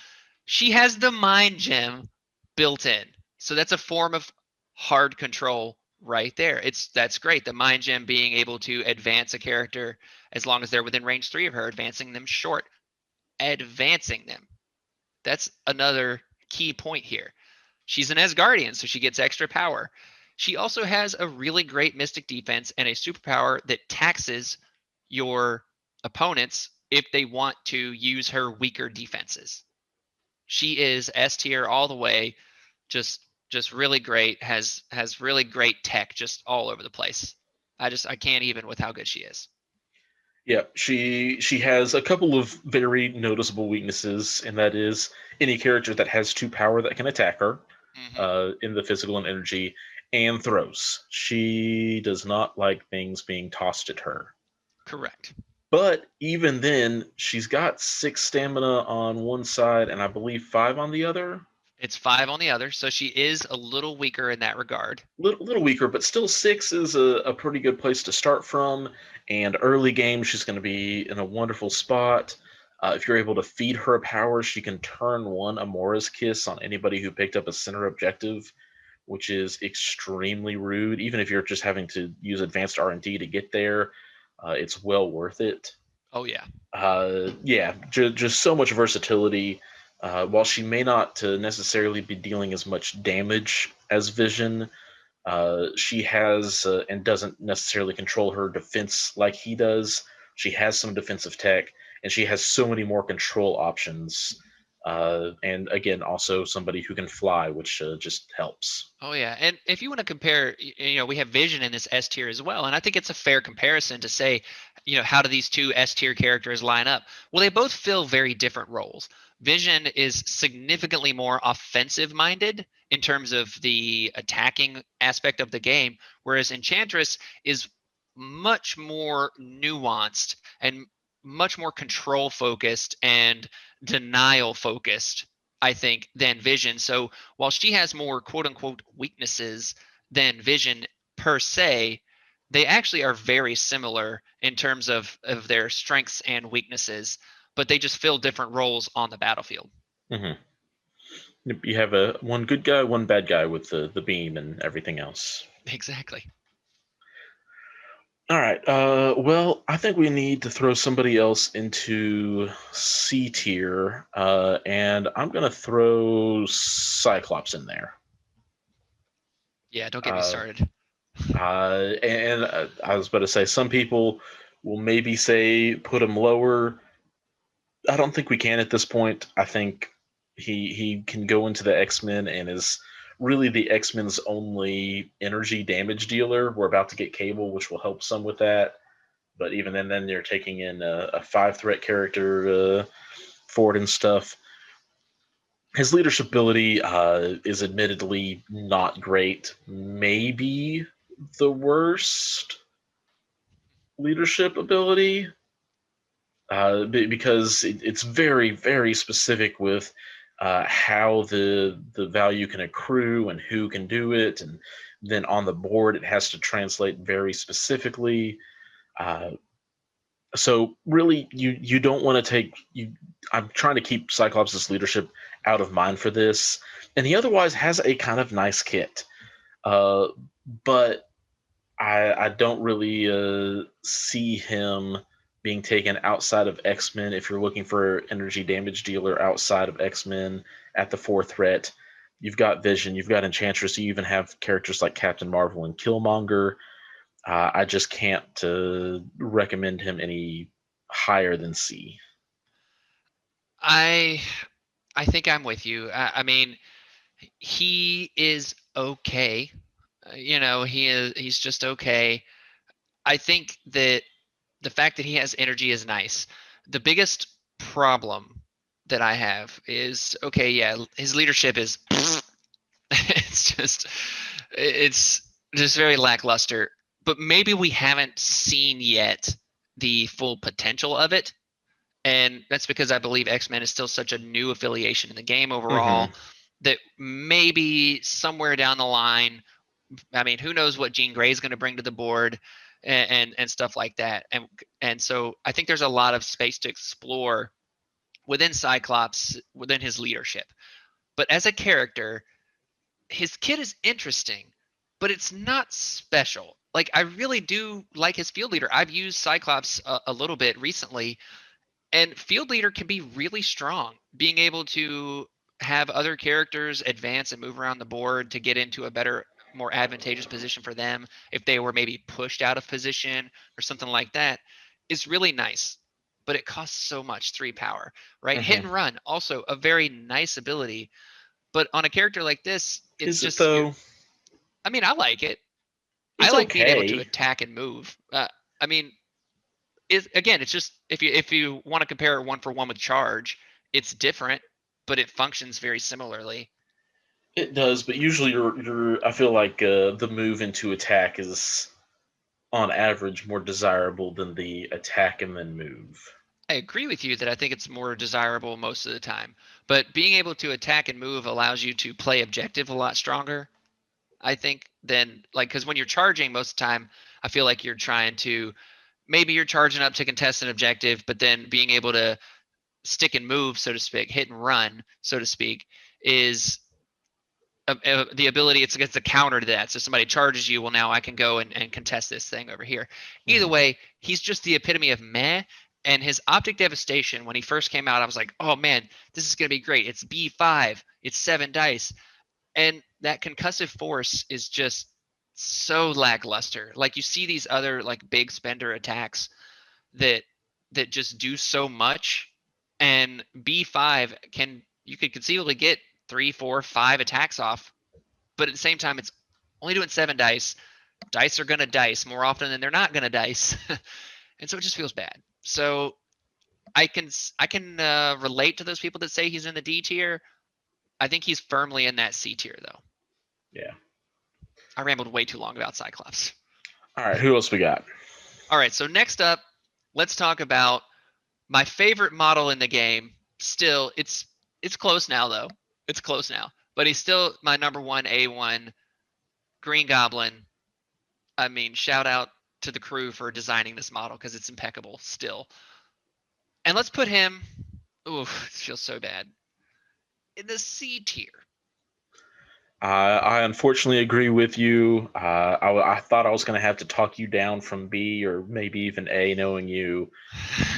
She has the mind gem built in. So that's a form of hard control right there. That's great. The mind gem being able to advance a character as long as they're within range 3 of her, advancing them short. Advancing them. That's another key point here. She's an Asgardian, so she gets extra power. She also has a really great mystic defense and a superpower that taxes your opponents if they want to use her weaker defenses. She is S tier all the way. Just really great. Has really great tech just all over the place. I can't even with how good she is. Yeah, she has a couple of very noticeable weaknesses, and that is any character that has 2 power that can attack her Mm-hmm. in the physical and energy, and throws. She does not like things being tossed at her. Correct. But even then, she's got 6 stamina on one side and I believe 5 on the other. It's 5 on the other, so she is a little weaker in that regard. Little weaker, but still 6 is a pretty good place to start from. And early game, she's going to be in a wonderful spot. If you're able to feed her a power, she can turn 1 Amora's Kiss on anybody who picked up a center objective, which is extremely rude. Even if you're just having to use advanced R&D to get there, it's well worth it. Oh yeah. Yeah, just so much versatility. While she may not necessarily be dealing as much damage as Vision, she has and doesn't necessarily control her defense like he does. She has some defensive tech, and she has so many more control options And again, also somebody who can fly, which just helps. Oh yeah, and if you want to compare, we have Vision in this S tier as well, and I think it's a fair comparison to say, how do these two S tier characters line up? Well, they both fill very different roles. Vision is significantly more offensive minded in terms of the attacking aspect of the game, whereas Enchantress is much more nuanced and much more control focused and denial focused, I think, than Vision. So while she has more quote unquote weaknesses than Vision per se, they actually are very similar in terms of their strengths and weaknesses, but they just fill different roles on the battlefield. Hmm. You have one good guy, one bad guy with the beam and everything else. Exactly. All right. Well, I think we need to throw somebody else into C tier, and I'm gonna throw Cyclops in there. Yeah, don't get me Uh, started. and I was about to say some people will maybe say put him lower. I don't think we can at this point. I think he can go into the X-Men and is really the X-Men's only energy damage dealer. We're about to get Cable, which will help some with that. But even then you're taking in a five threat character for it and stuff. His leadership ability is admittedly not great. Maybe the worst leadership ability because it's very very specific with how the value can accrue and who can do it, and then on the board it has to translate very specifically. Uh, so really, you don't want to take you. I'm trying to keep Cyclops' leadership out of mind for this, and he otherwise has a kind of nice kit, uh, but I don't really see him being taken outside of X Men. If you're looking for energy damage dealer outside of X Men at the fourth threat, you've got Vision, you've got Enchantress, you even have characters like Captain Marvel and Killmonger. I just can't recommend him any higher than C. I I think I'm with you. I mean, he is okay. He's just okay. I think that the fact that he has energy is nice. The biggest problem that I have is okay, yeah, his leadership is it's just very lackluster. But maybe we haven't seen yet the full potential of it. And that's because I believe X-Men is still such a new affiliation in the game Hmm. overall that maybe somewhere down the line, I mean, who knows what Jean Grey is going to bring to the board and stuff like that. And so I think there's a lot of space to explore within Cyclops, within his leadership. But as a character, his kit is interesting, but it's not special. Like I really do like his field leader. I've used Cyclops a little bit recently, and field leader can be really strong. Being able to have other characters advance and move around the board to get into a better, more advantageous position for them if they were maybe pushed out of position or something like that is really nice. But it costs so much 3 power, right? Hit Hmm. and run, also a very nice ability. But on a character like this, it's Is it just though? I mean, I like it. I It's like being able to okay. attack and move. I mean, again, it's just if you want to compare it one for one with charge, it's different, but it functions very similarly. It does, but usually I feel like the move into attack is on average more desirable than the attack and then move. I agree with you that I think it's more desirable most of the time, but being able to attack and move allows you to play objective a lot stronger, I think, than like because when you're charging most of the time, I feel like you're trying to maybe you're charging up to contest an objective, but then being able to stick and move, so to speak, hit and run, so to speak, is the ability. It's a counter to that. So somebody charges you, well, now I can go and contest this thing over here. Either Hmm. way, he's just the epitome of meh. And his optic devastation, when he first came out, I was like, oh man, this is gonna be great. It's B5, it's 7 dice, and that concussive force is just so lackluster. Like you see these other like big spender attacks that just do so much, and B5 can you could conceivably get 3, 4, 5 attacks off, but at the same time, it's only doing 7 dice. Dice are gonna dice more often than they're not gonna dice, and so it just feels bad. So I can relate to those people that say he's in the D tier. I think he's firmly in that C tier, though. Yeah. I rambled way too long about Cyclops. All right, who else we got? All right, so next up, let's talk about my favorite model in the game. Still, it's close now though. It's close now, but he's still my number one A1 Green Goblin. I mean, shout out to the crew for designing this model because it's impeccable still. And let's put him. Ooh, it feels so bad. In the C tier. I unfortunately agree with you. I thought I was going to have to talk you down from B or maybe even A, knowing you,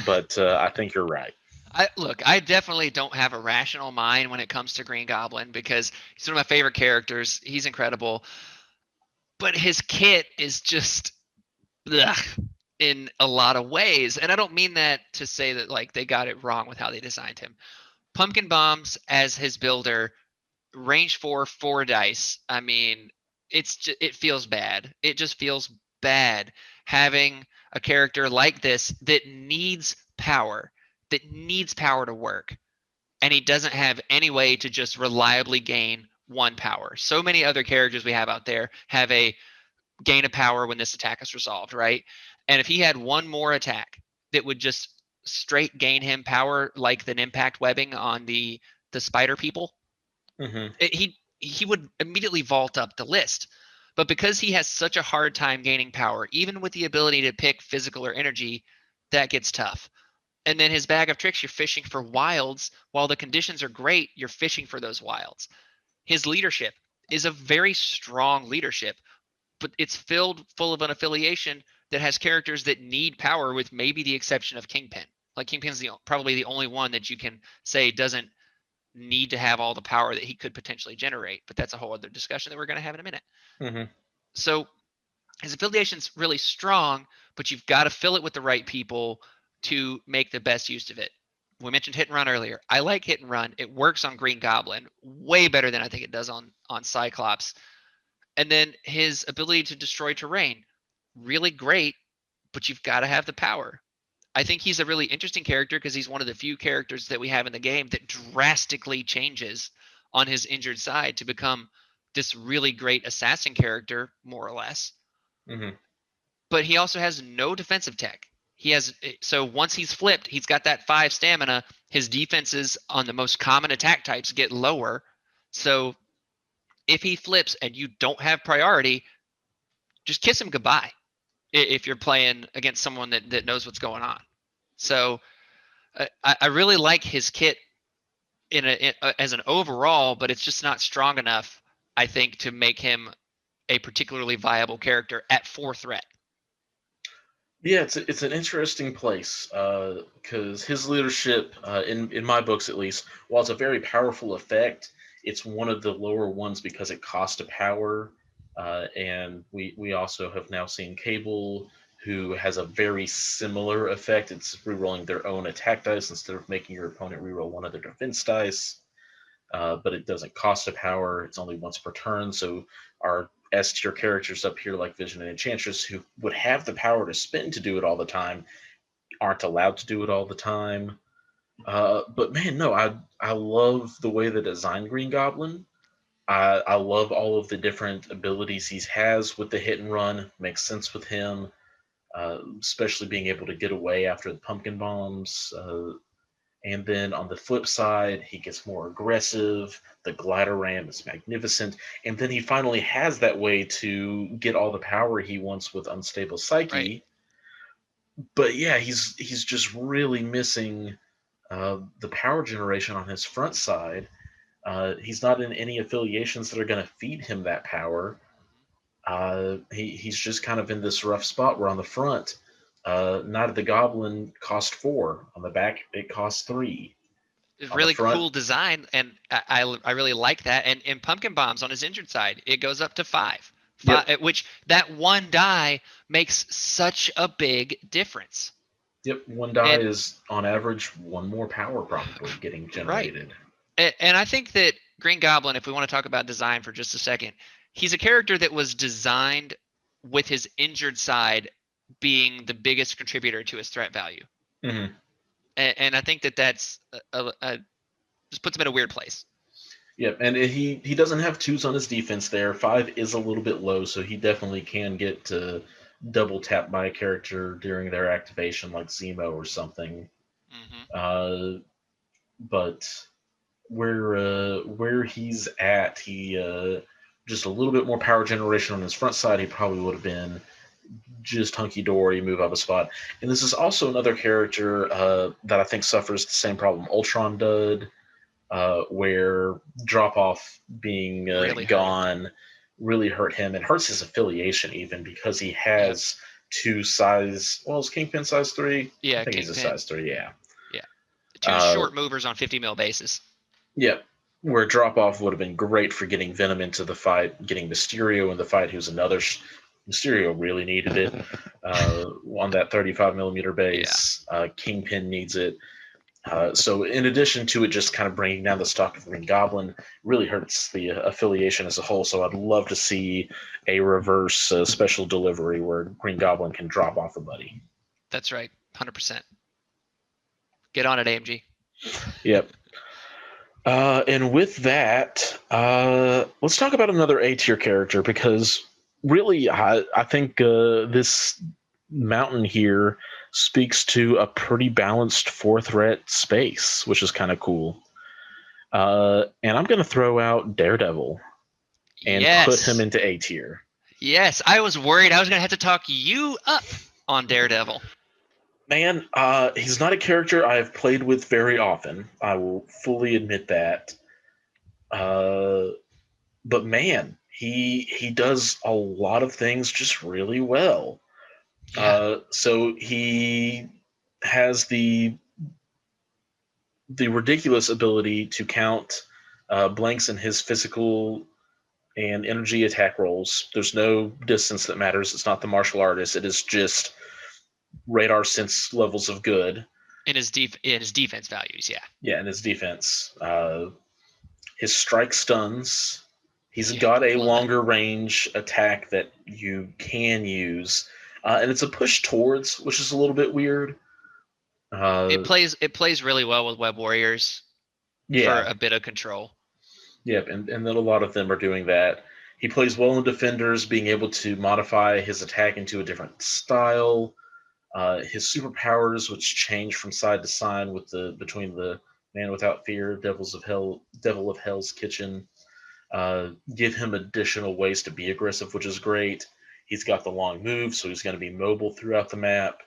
but I think you're right. I definitely don't have a rational mind when it comes to Green Goblin because he's one of my favorite characters. He's incredible, but his kit is just ugh, in a lot of ways, and I don't mean that to say that like they got it wrong with how they designed him. Pumpkin bombs as his builder, range 4, 4 dice. I mean, it feels bad. It just feels bad having a character like this that needs power to work, and he doesn't have any way to just reliably gain 1 power. So many other characters we have out there have a gain a power when this attack is resolved, right? And if he had 1 more attack that would just straight gain him power, like the impact webbing on the spider people, Hmm. he would immediately vault up the list. But because he has such a hard time gaining power, even with the ability to pick physical or energy, that gets tough. And then his bag of tricks, you're fishing for wilds. While the conditions are great, you're fishing for those wilds. His leadership is a very strong leadership, but it's filled full of an affiliation that has characters that need power, with maybe the exception of Kingpin. Like Kingpin's probably the only one that you can say doesn't need to have all the power that he could potentially generate. But that's a whole other discussion that we're going to have in a minute. Hmm. So his affiliation's really strong, but you've got to fill it with the right people to make the best use of it. We mentioned hit and run earlier. I like hit and run. It works on Green Goblin way better than I think it does on Cyclops. And then his ability to destroy terrain, really great, but you've got to have the power. I think he's a really interesting character because he's one of the few characters that we have in the game that drastically changes on his injured side to become this really great assassin character, more or less. Hmm. But he also has no defensive tech. He has so once he's flipped, he's got that 5 stamina. His defenses on the most common attack types get lower. So if he flips and you don't have priority, just kiss him goodbye if you're playing against someone that knows what's going on. So I really like his kit as an overall, but it's just not strong enough, I think, to make him a particularly viable character at 4 threat. Yeah, it's an interesting place because his leadership, in my books at least, while it's a very powerful effect, it's one of the lower ones because it costs a power. And we also have now seen Cable, who has a very similar effect. It's rerolling their own attack dice instead of making your opponent reroll one of their defense dice. But it doesn't cost a power. It's only once per turn. So our S tier characters up here, like Vision and Enchantress, who would have the power to spend to do it all the time, aren't allowed to do it all the time. But man, no, I love the way they designed Green Goblin. I love all of the different abilities he has with the hit and run. Makes sense with him, especially being able to get away after the pumpkin bombs. And then on the flip side, he gets more aggressive. The glider ram is magnificent. And then he finally has that way to get all the power he wants with Unstable Right. Psyche. But yeah, he's just really missing the power generation on his front side. He's not in any affiliations that are going to feed him that power. He's just kind of in this rough spot where on the front, Night of the Goblin cost 4. On the back, it costs 3. It's On the really front, cool design, and I really like that. And in pumpkin bombs on his injured side, it goes up to 5. yep, Which that 1 die makes such a big difference. yep. One die And is on average one more power probably getting right. generated. And I think that Green Goblin, if we want to talk about design for just a second, he's a character that was designed with his injured side being the biggest contributor to his threat value. Mm-hmm. And I think that that's just puts him in a weird place. Yep, and he doesn't have twos on his defense there. 5 is a little bit low, so he definitely can get double tapped by a character during their activation, like Zemo or something. Mm-hmm. But where he's at, he just a little bit more power generation on his front side. He probably would have been just hunky dory, move up a spot. And this is also another character that I think suffers the same problem Ultron did, where drop off being Really gone really hurt him. It hurts his affiliation even because he Yep. has two size. Well, is Kingpin size 3? Yeah, I think he's a Kingpin. size 3. Yeah. Yeah. Two short movers on 50 mil bases. Yep. Where drop off would have been great for getting Venom into the fight, getting Mysterio in the fight, who's another. Mysterio really needed it on that 35 millimeter base. Kingpin needs it. So in addition to it just kind of bringing down the stock of Green Goblin, really hurts the affiliation as a whole. So I'd love to see a reverse special delivery where Green Goblin can drop off a buddy. That's right, 100%. Get on it, AMG. Yep. And with that, let's talk about another A tier character because really, I think this mountain here speaks to a pretty balanced 4-threat space, which is kind of cool. And I'm going to throw out Daredevil and put him into A tier. Yes, I was worried I was going to have to talk you up on Daredevil. Man, he's not a character I've played with very often. I will fully admit that. But man, he does a lot of things just really well. Yeah. So he has the ridiculous ability to count blanks in his physical and energy attack rolls. There's no distance that matters. It's not the martial artist. It is just radar sense levels of good. In his defense values, yeah. Yeah, in his defense. His strike stuns. He's got a longer range attack that you can use. And it's a push towards, which is a little bit weird. It plays really well with Web Warriors for a bit of control. Yep, and then a lot of them are doing that. He plays well in defenders, being able to modify his attack into a different style. His superpowers, which change from side to side between the Man Without Fear, Devil of Hell's Kitchen, give him additional ways to be aggressive, which is great. He's got the long move, so he's going to be mobile throughout the map.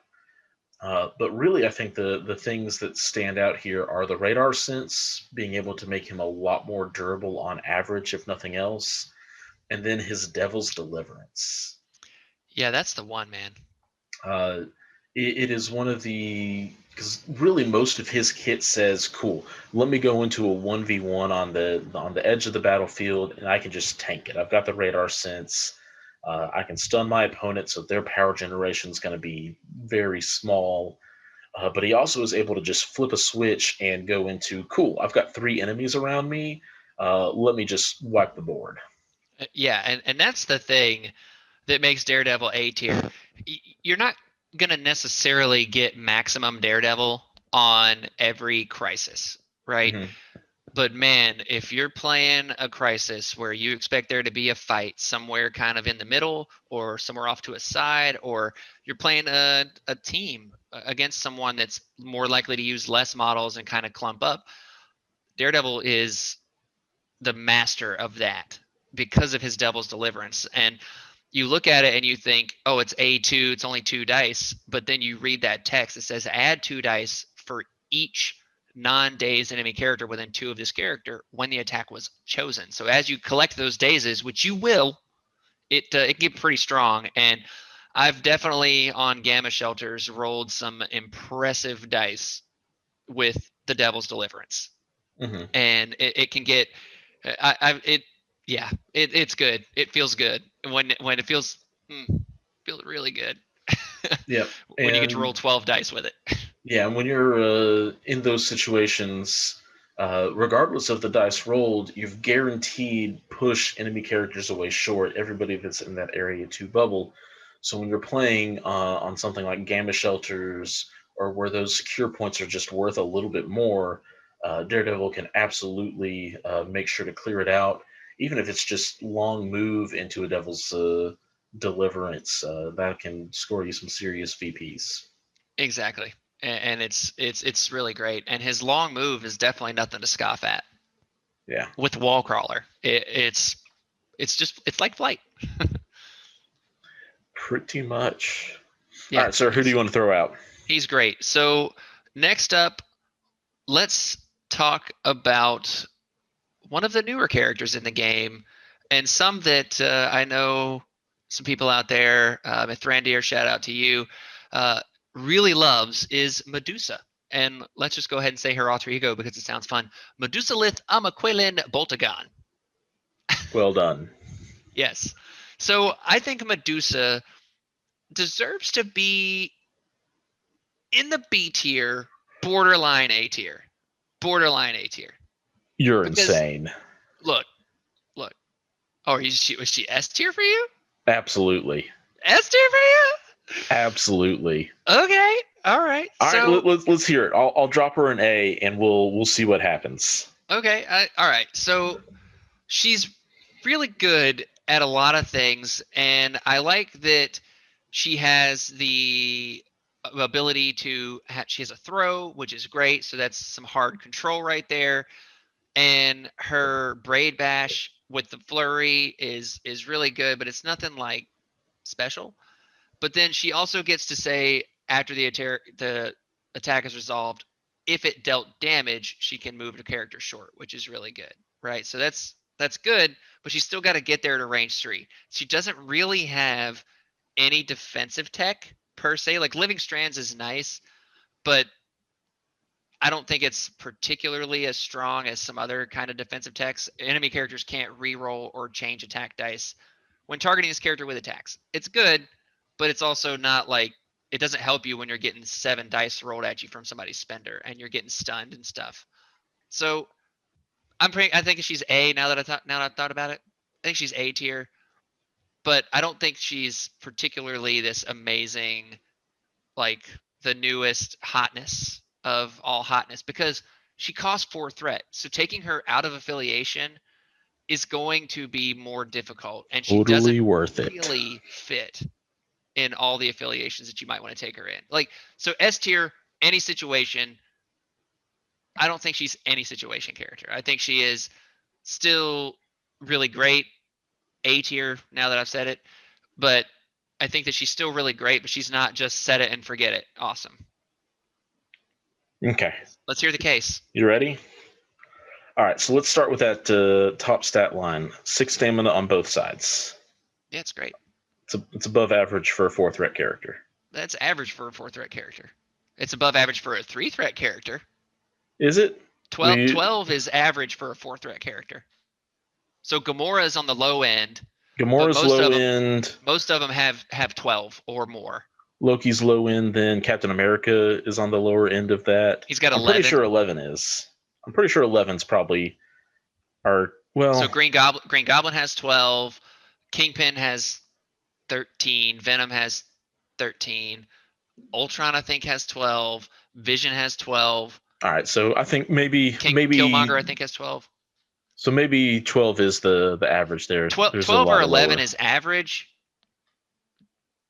But really, I think the things that stand out here are the radar sense, being able to make him a lot more durable on average, if nothing else, and then his Devil's Deliverance. Yeah, that's the one, man. It is one of the, because really most of his kit says, cool, let me go into a 1v1 on the edge of the battlefield, and I can just tank it. I've got the radar sense. I can stun my opponent, so their power generation is going to be very small. But he also is able to just flip a switch and go into, cool, I've got 3 enemies around me. Let me just wipe the board. Yeah, and that's the thing that makes Daredevil A tier. You're not going to necessarily get maximum Daredevil on every crisis, right? Mm-hmm. But man, if you're playing a crisis where you expect there to be a fight somewhere kind of in the middle or somewhere off to a side, or you're playing a team against someone that's more likely to use less models and kind of clump up, Daredevil is the master of that because of his Devil's Deliverance. And you look at it and you think, oh, it's A2, it's only 2 dice. But then you read that text, it says add 2 dice for each non-dazed enemy character within 2 of this character when the attack was chosen. So as you collect those dazes, which you will, it get pretty strong. And I've definitely on Gamma Shelters rolled some impressive dice with the Devil's Deliverance. Mm-hmm. And it can get, it's good. It feels good when it feels really good. Yeah, when you get to roll 12 dice with it. Yeah, and when you're in those situations, Regardless of the dice rolled, you've guaranteed push enemy characters away short, everybody that's in that area to bubble. So when you're playing on something like Gamma Shelters or where those secure points are just worth a little bit more, Daredevil can absolutely make sure to clear it out, even if it's just long move into a Devil's Deliverance. That can score you some serious VPs. Exactly. And it's really great. And his long move is definitely nothing to scoff at. Yeah. With Wall Crawler, it's like flight. Pretty much. All Yeah. right, sir, who do you want to throw out? He's great. So next up, let's talk about one of the newer characters in the game, and some that I know some people out there, Thrandir, shout out to you, really loves is Medusa. And let's just go ahead and say her alter ego because it sounds fun. Medusa Lith Amaquilin Boltagon. Well done. Yes. So I think Medusa deserves to be in the B tier, borderline A tier. Borderline A tier. You're Because insane. look. Oh, was she S tier for you? Absolutely. S tier for you? Absolutely. Okay. All right. All right, let's hear it. I'll drop her an A, and we'll see what happens. Okay. All right. So she's really good at a lot of things, and I like that she has the ability to. She has a throw, which is great. So that's some hard control right there. And her braid bash with the flurry is really good, but it's nothing like special. But then she also gets to say after the attack is resolved, if it dealt damage, she can move the character short, which is really good, right? So that's good, but she's still got to get there to range 3. She doesn't really have any defensive tech per se. Like Living Strands is nice, but I don't think it's particularly as strong as some other kind of defensive techs. Enemy characters can't reroll or change attack dice when targeting this character with attacks. It's good, but it's also not like it doesn't help you when you're getting 7 dice rolled at you from somebody's spender and you're getting stunned and stuff. So I think she's A now that I've thought about it. I think she's A tier, but I don't think she's particularly this amazing, like the newest hotness of all hotness because she costs 4 threat. So taking her out of affiliation is going to be more difficult, and she Totally doesn't worth it. really fit in all the affiliations that you might want to take her in. Like, so S tier, any situation. I don't think she's any situation character. I think she is still really great. A tier now that I've said it, but I think that she's still really great, but she's not just set it and forget it. Awesome. Okay. Let's hear the case. You ready? All right, so let's start with that top stat line. 6 stamina on both sides. Yeah, it's great. It's above average for a 4-threat character. That's average for a 4-threat character. It's above average for a 3-threat character. Is it? 12 is average for a 4-threat character. So Gamora is on the low end. Gamora's low end. Most of them have 12 or more. Loki's low end, then Captain America is on the lower end of that. He's got 11. I'm pretty sure 11 is. I'm pretty sure 11's probably our, well. So Green Goblin has 12. Kingpin has 13. Venom has 13. Ultron, I think, has 12. Vision has 12. All right, so I think maybe Killmonger, I think, has 12. So maybe 12 is the average there. 12 or 11 is average.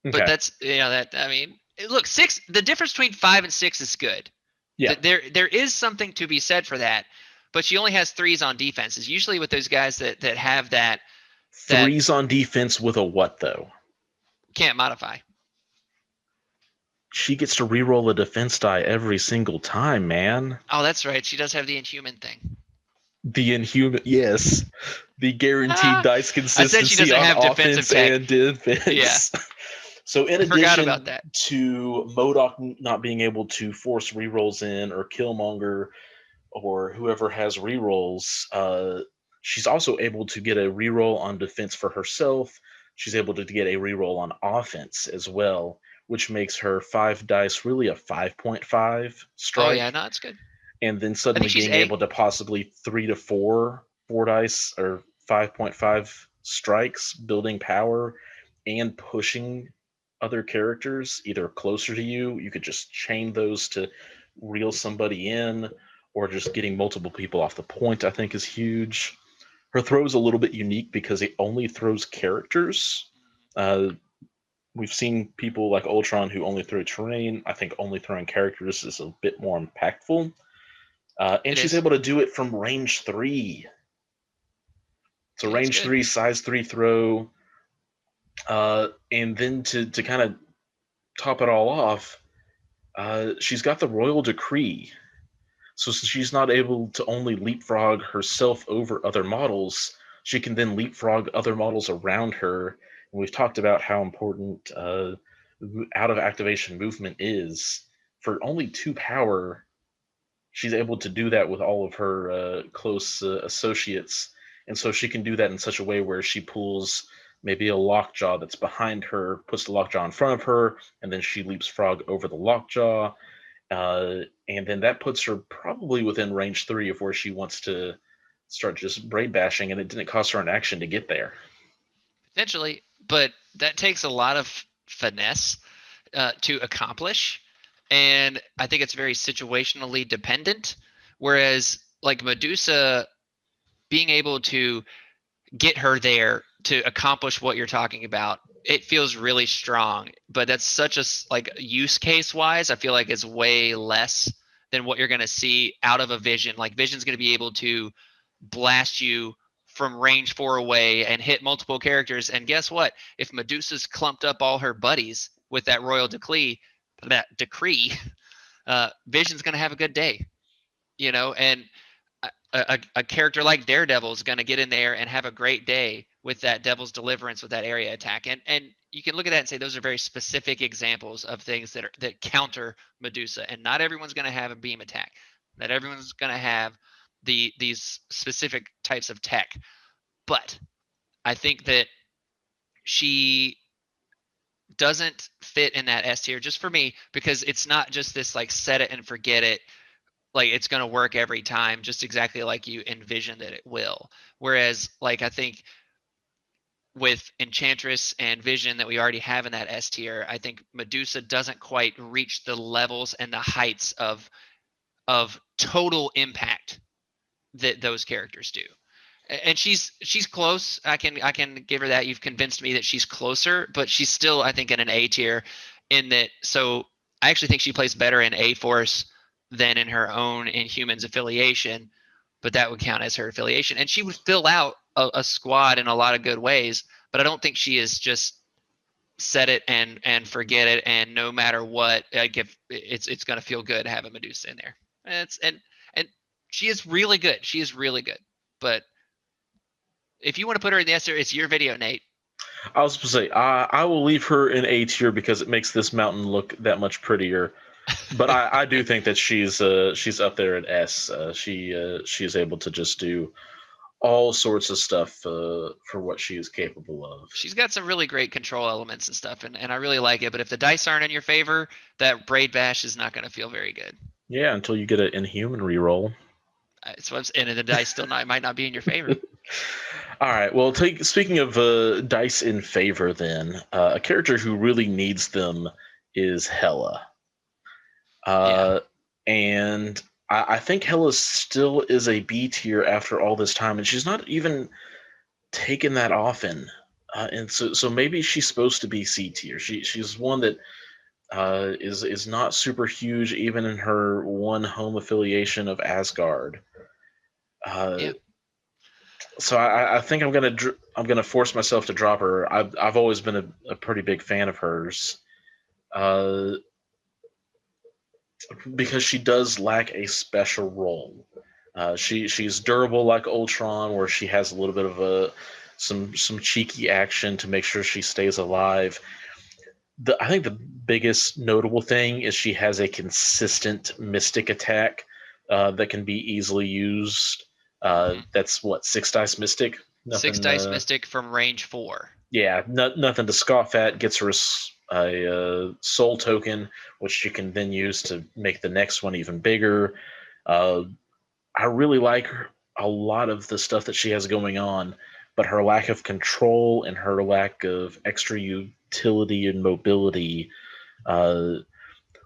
Okay. But that's, I mean, look, 6, the difference between 5 and 6 is good. Yeah. There is something to be said for that, but she only has 3s on defenses. Usually with those guys that have that. 3s on defense with a what, though? Can't modify. She gets to reroll a defense die every single time, man. Oh, that's right. She does have the Inhuman thing. The Inhuman, yes. The guaranteed dice consistency I said she doesn't on have offense and defense. Yeah. So in addition to MODOK not being able to force rerolls in, or Killmonger, or whoever has rerolls, she's also able to get a reroll on defense for herself. She's able to get a reroll on offense as well, which makes her 5 dice really a 5.5 strike. Oh yeah, no, it's good. and then I suddenly think she's being A. able to possibly 3 to 4 dice or 5.5 strikes, building power and pushing other characters either closer to you. You could just chain those to reel somebody in, or just getting multiple people off the point, I think, is huge. Her throw is a little bit unique because it only throws characters. Uh, we've seen people like Ultron who only throw terrain. I think only throwing characters is a bit more impactful. And It she's is. able to do it from range 3. So Yeah, that's range good. 3, size 3 throw. And then to kind of top it all off, she's got the Royal Decree. So since she's not able to only leapfrog herself over other models, she can then leapfrog other models around her. And we've talked about how important out of activation movement is. For only 2 power, she's able to do that with all of her close associates. And so she can do that in such a way where she pulls maybe a lockjaw that's behind her, puts the lockjaw in front of her, and then she leaps frog over the lockjaw. And then that puts her probably within range 3 of where she wants to start just braid bashing, and it didn't cost her an action to get there. Potentially, but that takes a lot of finesse to accomplish, and I think it's very situationally dependent. Whereas, like Medusa, being able to get her there to accomplish what you're talking about, it feels really strong. But that's such a like use case wise, I feel like it's way less than what you're going to see out of a Vision. Like Vision's going to be able to blast you from range 4 away and hit multiple characters. And guess what? If Medusa's clumped up all her buddies with that royal decree, Vision's going to have a good day, you know. And a character like Daredevil is going to get in there and have a great day with that Devil's Deliverance with that area attack. And you can look at that and say those are very specific examples of things that counter Medusa. And not everyone's going to have a beam attack. Not everyone's going to have these specific types of tech. But I think that she doesn't fit in that S tier just for me, because it's not just this like set it and forget it, like it's going to work every time just exactly like you envision that it will. Whereas like I think with Enchantress and Vision that we already have in that S tier, I think Medusa doesn't quite reach the levels and the heights of total impact that those characters do. And she's close. I can give her that. You've convinced me that she's closer, but she's still I think in an A tier in that. So I actually think she plays better in A Force than in her own Inhumans affiliation, but that would count as her affiliation. And she would fill out a squad in a lot of good ways, but I don't think she is just set it and forget it, and no matter what, like if it's going to feel good to have a Medusa in there. And she is really good. She is really good. But if you want to put her in the S tier, it's your video, Nate. I was supposed to say, I will leave her in A tier because it makes this mountain look that much prettier. But I do think that she's up there at S. She's able to just do all sorts of stuff for what she is capable of. She's got some really great control elements and stuff, and I really like it. But if the dice aren't in your favor, that braid bash is not going to feel very good. Yeah, until you get an Inhuman reroll. So and the dice still might not be in your favor. All right. Well, speaking of dice in favor, then a character who really needs them is Hela. Yeah. And I think Hela still is a B tier after all this time, and she's not even taken that often. And so maybe she's supposed to be C tier. She's one that is not super huge, even in her one home affiliation of Asgard. Yeah. So I think I'm gonna force myself to drop her. I've always been a pretty big fan of hers, uh, because she does lack a special role. She's durable like Ultron, where she has a little bit of some cheeky action to make sure she stays alive. I think the biggest notable thing is she has a consistent mystic attack that can be easily used. That's what, 6 dice mystic. Nothing. 6 dice mystic from range 4. Yeah, nothing to scoff at. Gets her a soul token, which you can then use to make the next one even bigger. Uh, I really like a lot of the stuff that she has going on, but her lack of control and her lack of extra utility and mobility. Uh,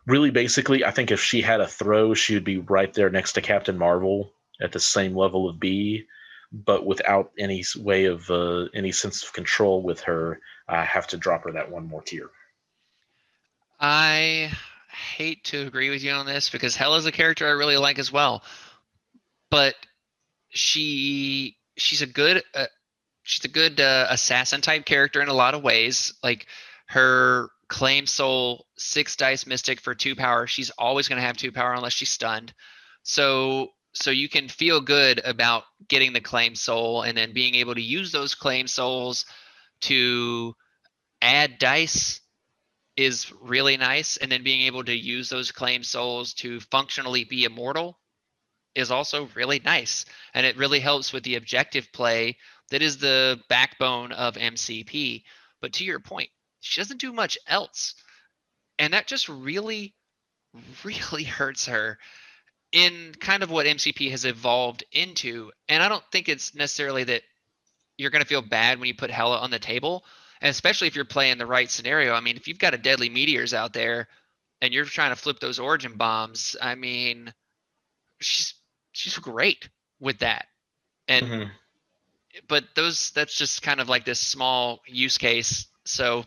Really, basically, I think if she had a throw, she would be right there next to Captain Marvel at the same level of B, but without any way of any sense of control with her. I have to drop her that one more tier. I hate to agree with you on this because Hela's a character I really like as well, but she's a good assassin type character in a lot of ways. Like her claim soul 6 dice mystic for 2 power. She's always going to have 2 power unless she's stunned. So you can feel good about getting the claim soul and then being able to use those claim souls to add dice is really nice, and then being able to use those claim souls to functionally be immortal is also really nice, and it really helps with the objective play that is the backbone of MCP. But to your point, she doesn't do much else, and that just really hurts her in kind of what MCP has evolved into. And I don't think it's necessarily that you're going to feel bad when you put Hela on the table, and especially if you're playing the right scenario. I mean, if you've got a deadly meteors out there and you're trying to flip those origin bombs, I mean, she's she's great with that. And Mm-hmm. but that's just kind of like this small use case. So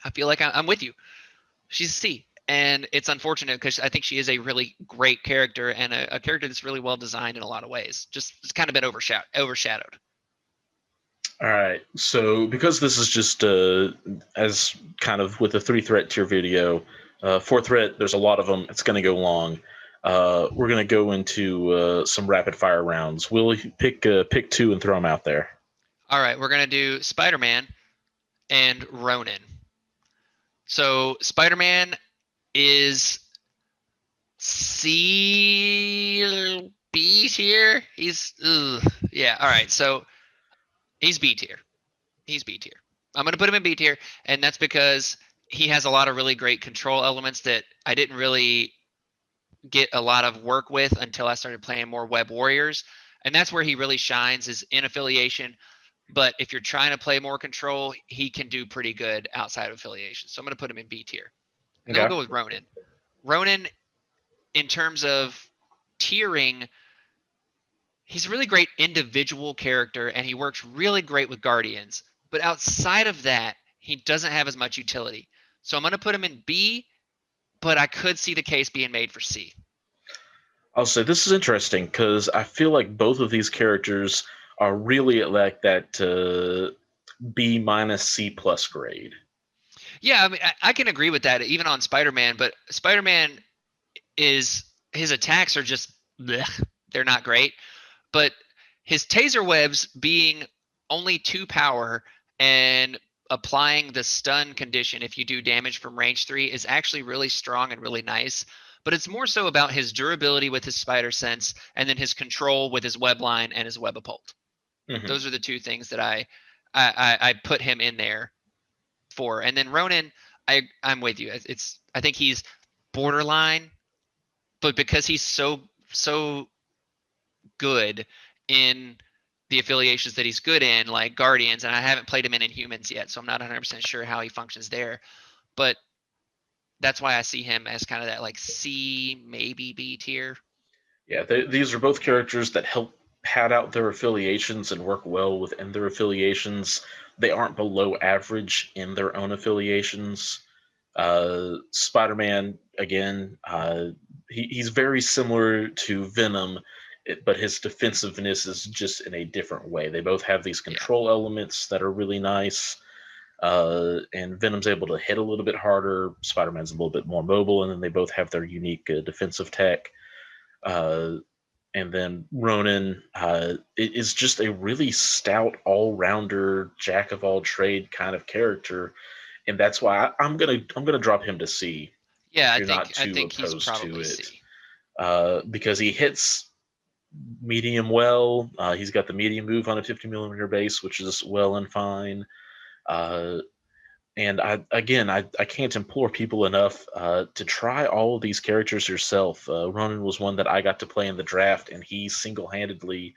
I feel like I'm with you. She's a C, and it's unfortunate because I think she is a really great character and a character that's really well designed in a lot of ways. Just it's kind of been overshadowed. All right. So because this is just as kind of with a 3 threat tier video, 4 threat, there's a lot of them. It's going to go long. We're going to go into some rapid fire rounds. We'll pick two and throw them out there. All right, we're gonna do Spider-Man and Ronin. So Spider-Man is C B tier. Yeah. All right. So he's B tier. He's B tier. I'm gonna put him in B tier, and that's because he has a lot of really great control elements that I didn't really get a lot of work with until I started playing more Web Warriors, and that's where he really shines is in affiliation. But if you're trying to play more control, he can do pretty good outside of affiliation. So I'm gonna put him in B tier, and then we'll Okay. go with Ronin. Ronin, in terms of tiering, he's a really great individual character and he works really great with Guardians. But outside of that, he doesn't have as much utility. So I'm going to put him in B, but I could see the case being made for C. I'll say this is interesting because I feel like both of these characters are really at like that B minus C plus grade. Yeah, I mean, I can agree with that even on Spider-Man, but Spider-Man is his attacks are just blech, they're not great. But his taser webs being only 2 power and applying the stun condition if you do damage from range 3 is actually really strong and really nice. But it's more so about his durability with his spider sense and then his control with his web line and his web occult. Mm-hmm. Those are the two things that I put him in there for. And then Ronin, I'm with you. I think he's borderline, but because he's so good in the affiliations that he's good in, like Guardians, and I haven't played him in Inhumans yet, so I'm not 100% sure how he functions there. But that's why I see him as kind of that like C, maybe B tier. Yeah, these are both characters that help pad out their affiliations and work well within their affiliations. They aren't below average in their own affiliations. Spider-Man, again, he's very similar to Venom, but his defensiveness is just in a different way. They both have these Yeah. control elements that are really nice. And Venom's able to hit a little bit harder. Spider-Man's a little bit more mobile, and then they both have their unique defensive tech. Uh, and then Ronin is just a really stout, all-rounder, jack of all trade kind of character, and that's why I'm gonna drop him to C Yeah, if I you're not think I too think he's opposed to probably it, C. because he hits medium well. He's got the medium move on a 50 millimeter base, which is well and fine. Uh, And I can't implore people enough to try all of these characters yourself. Ronin was one that I got to play in the draft, and he single-handedly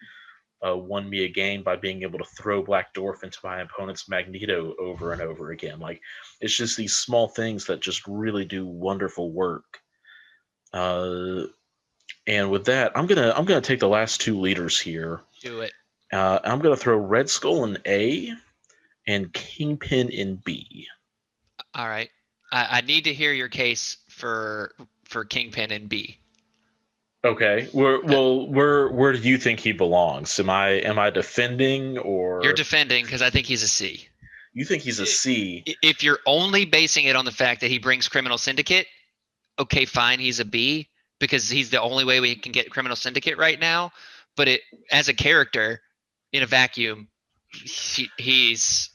won me a game by being able to throw Black Dwarf into my opponent's Magneto over and over again. Like, it's just these small things that just really do wonderful work. Uh, and with that, I'm gonna take the last two leaders here. Do it. I'm gonna throw Red Skull in A and Kingpin in B. All right. I need to hear your case for Kingpin and B. Okay. Uh, Where do you think he belongs? Am I defending, You're or defending because I think he's a C. you think he's a C? If you're only basing it on the fact that he brings Criminal Syndicate, okay, fine, he's a B because he's the only way we can get Criminal Syndicate right now. But as a character in a vacuum, he's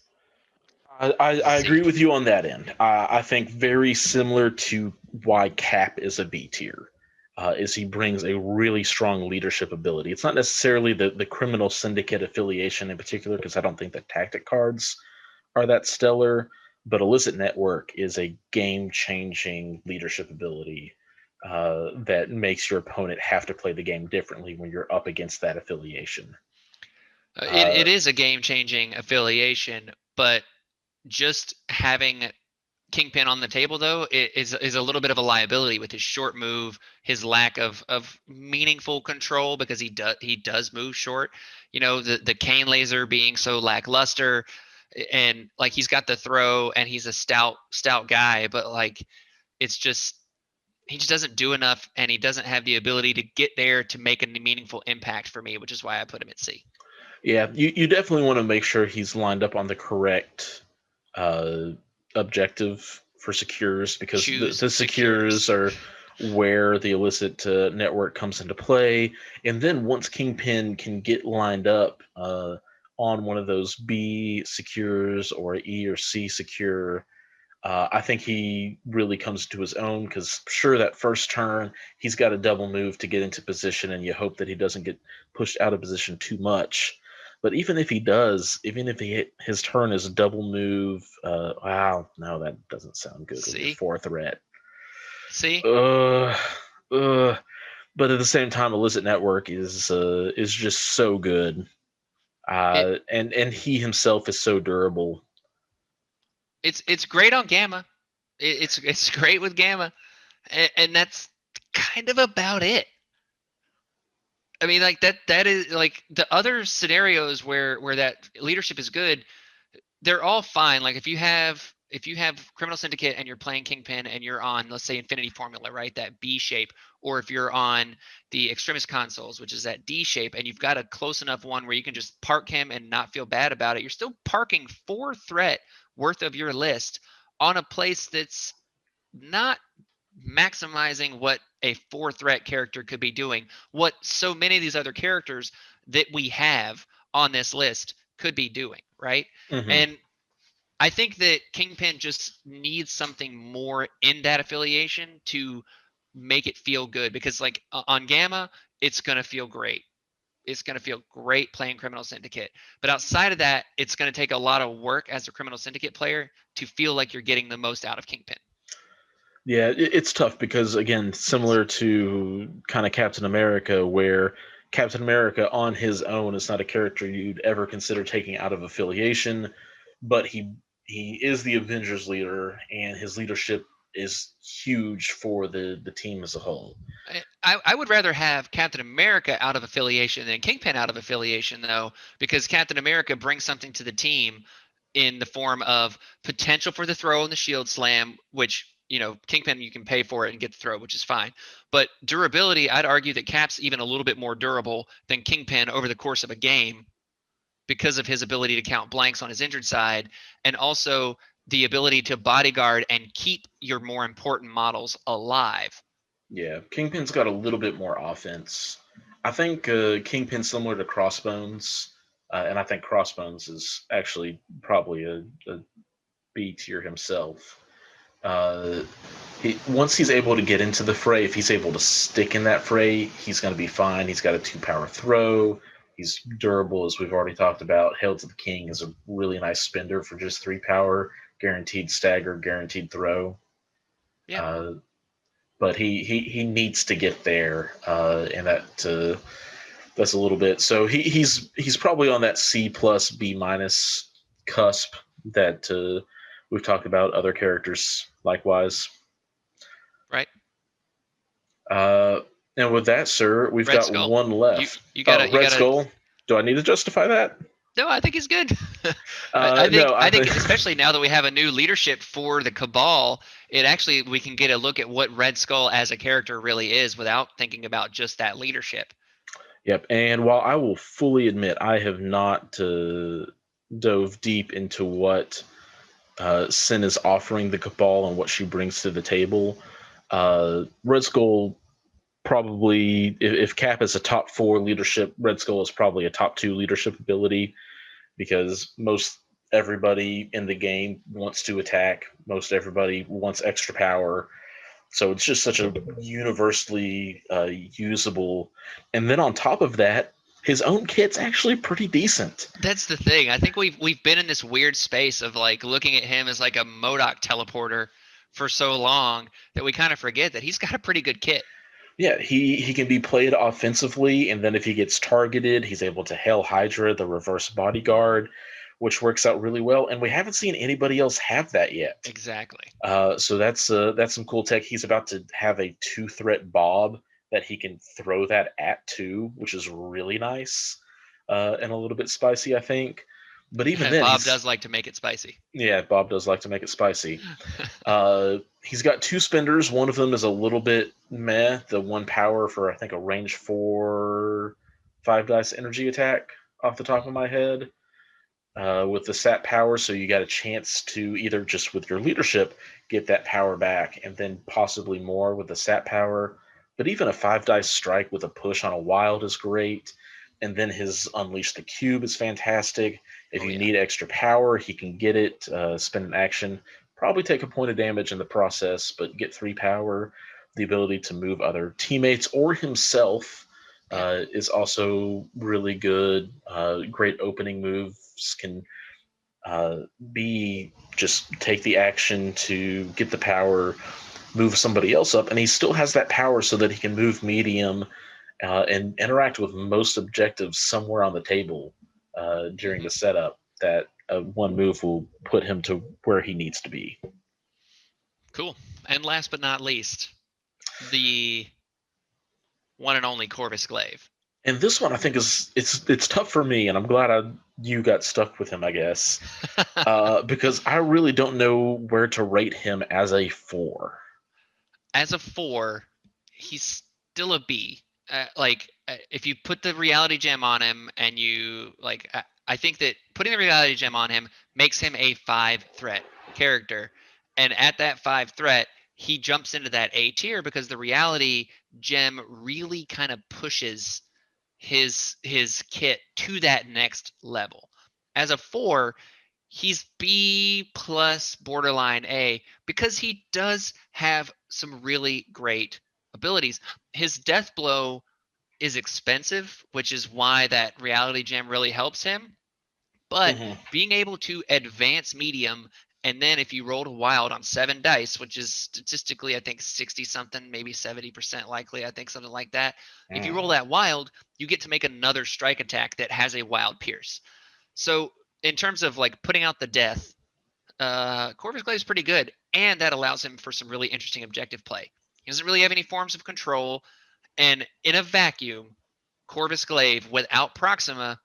I C. agree with you on that end. I think very similar to why Cap is a B tier. Is he brings a really strong leadership ability. It's not necessarily the criminal syndicate affiliation in particular, because I don't think the tactic cards are that stellar, but Illicit Network is a game-changing leadership ability that makes your opponent have to play the game differently when you're up against that affiliation. It is a game changing affiliation, but just having Kingpin on the table though is a little bit of a liability with his short move, his lack of meaningful control because he does move short. You know, the cane laser being so lackluster, and like he's got the throw and he's a stout guy, but like it's just he just doesn't do enough and he doesn't have the ability to get there to make a meaningful impact for me, which is why I put him at C. Yeah, you definitely want to make sure he's lined up on the correct uh, objective for secures, because Choose the secures secures. are where the illicit network comes into play. And then once Kingpin can get lined up on one of those B secures or E or C secure, I think he really comes to his own, because sure, that first turn he's got a double move to get into position, and you hope that he doesn't get pushed out of position too much. But even if he does, even if his turn is a double move, wow, no, that doesn't sound good with your See? fourth threat. See? Uh, uh, but at the same time, Illicit Network is just so good, It and he himself is so durable. it's great on Gamma. It's great with Gamma, and that's kind of about it. I mean, like that is like the other scenarios where that leadership is good. They're all fine. Like if you have Criminal Syndicate and you're playing Kingpin and you're on, let's say, Infinity Formula, right, that B shape, or if you're on the Extremis consoles, which is that D shape, and you've got a close enough one where you can just park him and not feel bad about it, you're still parking 4 threat worth of your list on a place that's not maximizing what a 4 threat character could be doing, what so many of these other characters that we have on this list could be doing, right? Hmm. And I think that Kingpin just needs something more in that affiliation to make it feel good, because like on Gamma, it's going to feel great. It's going to feel great playing Criminal Syndicate. But outside of that, it's going to take a lot of work as a Criminal Syndicate player to feel like you're getting the most out of Kingpin. Yeah, it's tough because, again, similar to kind of Captain America, where Captain America on his own is not a character you'd ever consider taking out of affiliation, but he is the Avengers leader, and his leadership is huge for the team as a whole. I would rather have Captain America out of affiliation than Kingpin out of affiliation, though, because Captain America brings something to the team in the form of potential for the throw and the shield slam, which, Kingpin, you can pay for it and get the throw, which is fine. But durability, I'd argue that Cap's even a little bit more durable than Kingpin over the course of a game because of his ability to count blanks on his injured side, and also the ability to bodyguard and keep your more important models alive. Yeah, Kingpin's got a little bit more offense. I think Kingpin's similar to Crossbones, and I think Crossbones is actually probably a B tier himself. Uh, once he's able to get into the fray, if he's able to stick in that fray, he's going to be fine. He's got a 2 power throw. He's durable, as we've already talked about. Hail to the King is a really nice spender for just 3 power. guaranteed stagger, guaranteed throw. Yeah. Uh, but he needs to get there, and that's a little bit. So he's probably on that C plus B minus cusp that we've talked about. Other characters likewise. Right. Uh, and with that, sir, we've Red got Skull. one You left. you Oh, gotta you Red gotta. Skull. Do I need to justify that? No, I think he's good. I think No, I think especially now that we have a new leadership for the Cabal, it actually we can get a look at what Red Skull as a character really is without thinking about just that leadership. Yep. And while I will fully admit I have not dove deep into what Sin is offering the Cabal and what she brings to the table, Red Skull probably, if Cap is a top 4 leadership, Red Skull is probably a top 2 leadership ability because most everybody in the game wants to attack. Most everybody wants extra power. So it's just such a universally usable. And then on top of that, his own kit's actually pretty decent. That's the thing. I think we've been in this weird space of like looking at him as like a MODOK teleporter for so long that we kind of forget that he's got a pretty good kit. Yeah, he can be played offensively, and then if he gets targeted, he's able to Hail Hydra, the reverse bodyguard, which works out really well. And we haven't seen anybody else have that yet. Exactly. So that's some cool tech. He's about to have a 2-threat Bob that he can throw that at too, which is really nice and a little bit spicy, I think. But even then, Bob does like to make it spicy. Yeah, Bob does like to make it spicy. He's got 2 spenders. One of them is a little bit meh. The 1 power for I think a range 4 5 dice energy attack off the top of my head. With the sat power, so you got a chance to either just with your leadership get that power back, and then possibly more with the sat power. But even a 5 dice strike with a push on a wild is great. And then his Unleash the Cube is fantastic. If you need extra power, he can get it, spend an action, probably take a point of damage in the process, but get 3 power. The ability to move other teammates or himself is also really good. Great opening moves can be just take the action to get the power, move somebody else up, and he still has that power so that he can move medium and interact with most objectives somewhere on the table during the setup. That one move will put him to where he needs to be. Cool. And last but not least, the one and only Corvus Glaive. And this one I think it's tough for me, and I'm glad you got stuck with him, I guess, because I really don't know where to rate him as a 4. As a 4, he's still a B. If you put the reality gem on him, and you I think that putting the reality gem on him makes him a 5 threat character, and at that 5 threat, he jumps into that A tier because the reality gem really kind of pushes his kit to that next level. As a 4, he's B plus borderline A because he does have some really great abilities. His death blow is expensive, which is why that reality gem really helps him. But being able to advance medium, and then if you rolled a wild on 7 dice, which is statistically I think 60 something, maybe 70% likely, I think something like that. If you roll that wild, you get to make another strike attack that has a wild pierce. So in terms of like putting out the death, Corvus Glaive is pretty good, and that allows him for some really interesting objective play. He doesn't really have any forms of control, and in a vacuum, Corvus Glaive without Proxima,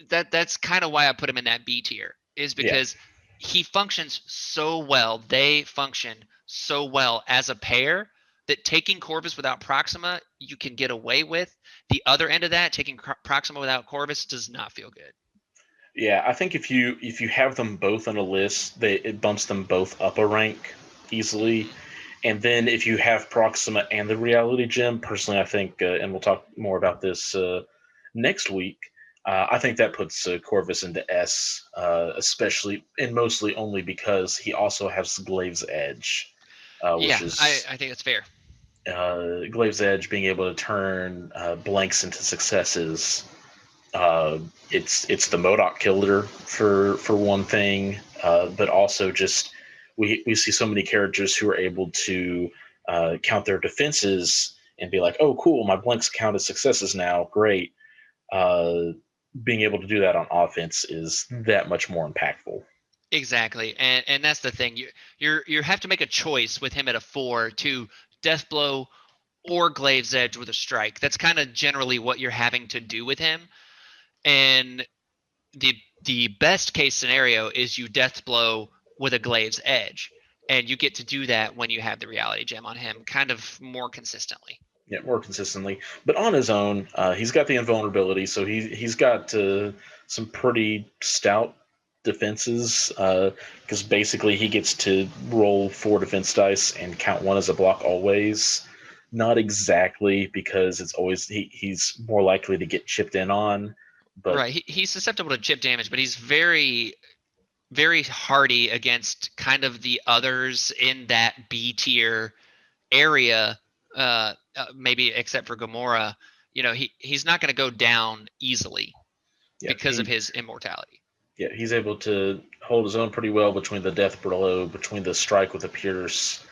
that's kind of why I put him in that B tier, is because he functions so well. They function so well as a pair that taking Corvus without Proxima, you can get away with. The other end of that, taking Proxima without Corvus, does not feel good. Yeah, I think if you have them both on a list, it bumps them both up a rank easily. And then if you have Proxima and the Reality Gem, personally, I think, and we'll talk more about this next week, I think that puts Corvus into S, especially and mostly only because he also has Glaive's Edge, which is I think that's fair. Glaive's Edge being able to turn blanks into successes. It's the MODOK killer for one thing. but also just we see so many characters who are able to count their defenses and be like, oh, cool, my blanks count as successes now. Great. Uh, Being able to do that on offense is that much more impactful. Exactly, and that's the thing. You have to make a choice with him at a 4 to death blow or Glaive's Edge with a strike. That's kind of generally what you're having to do with him. And the best case scenario is you death blow with a Glaive's Edge, and you get to do that when you have the reality gem on him, kind of more consistently. Yeah, more consistently. But on his own, he's got the invulnerability, so he's got some pretty stout defenses. Because basically he gets to roll 4 defense dice and count 1 as a block always. Not exactly, because it's always he's more likely to get chipped in on. But Right, he's susceptible to chip damage, but he's very very hardy against kind of the others in that B tier area, maybe except for Gamora. He's not going to go down easily yeah, because of his immortality. Yeah, he's able to hold his own pretty well between the death blow, between the strike with the pierce.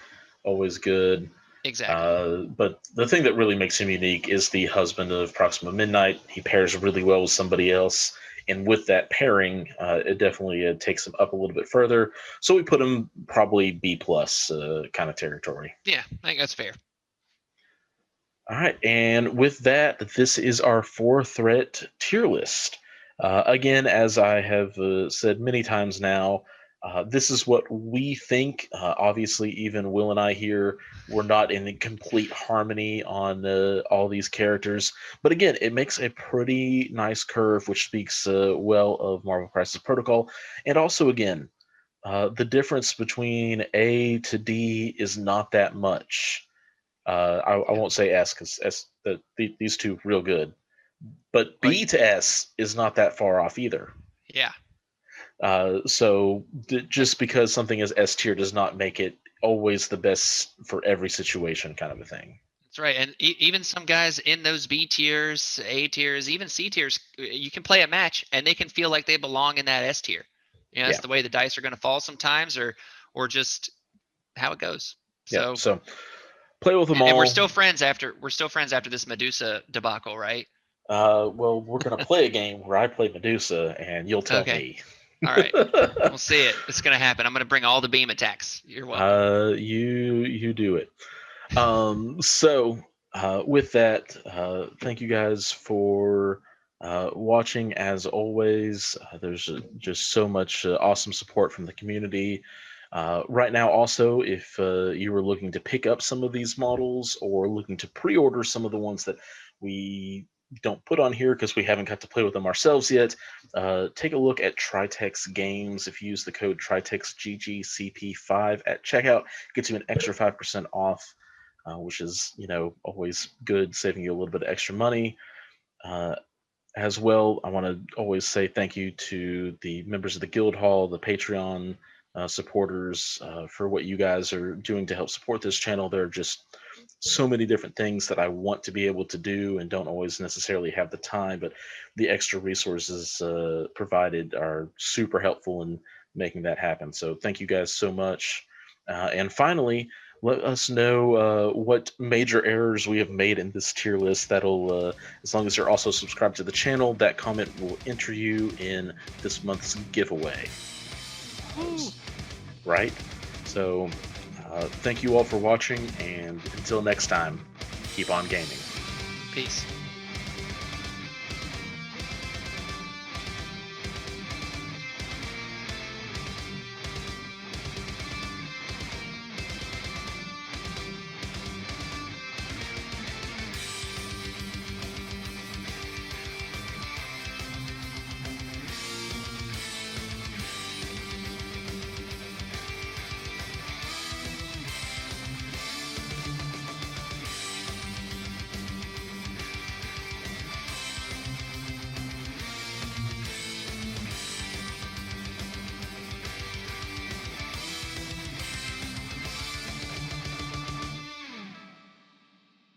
Always good. Exactly. But the thing that really makes him unique is the husband of Proxima Midnight. He pairs really well with somebody else. And with that pairing, it definitely takes him up a little bit further. So we put him probably B plus kind of territory. Yeah, I think that's fair. All right, and with that, this is our 4-threat tier list. Again, as I have said many times now, this is what we think. Obviously, even Will and I here, we're not in complete harmony on all these characters. But again, it makes a pretty nice curve, which speaks well of Marvel Crisis Protocol. And also, again, the difference between A to D is not that much. I won't say S because these two real good, but B to S is not that far off either. Yeah. So just because something is S tier does not make it always the best for every situation, kind of a thing. That's right. And even some guys in those B tiers, A tiers, even C tiers, you can play a match and they can feel like they belong in that S tier. That's the way the dice are going to fall sometimes, or just how it goes. So play with them all. And we're still friends after this Medusa debacle, right? Well, we're gonna play a game where I play Medusa, and you'll tell me. All right, we'll see it. It's gonna happen. I'm gonna bring all the beam attacks. You're welcome. You do it. So with that, thank you guys for watching. As always, there's just so much awesome support from the community. Right now, also, if you were looking to pick up some of these models or looking to pre-order some of the ones that we don't put on here because we haven't got to play with them ourselves yet, take a look at Tritex Games. If you use the code TritexGGCP5 at checkout, gets you an extra 5% off, which is always good, saving you a little bit of extra money. As well, I want to always say thank you to the members of the Guild Hall, the Patreon supporters, for what you guys are doing to help support this channel. There are just so many different things that I want to be able to do and don't always necessarily have the time, but the extra resources provided are super helpful in making that happen. So thank you guys so much. And finally, let us know what major errors we have made in this tier list. That'll, as long as you're also subscribed to the channel, that comment will enter you in this month's giveaway. Right? So thank you all for watching, and until next time, keep on gaming. Peace.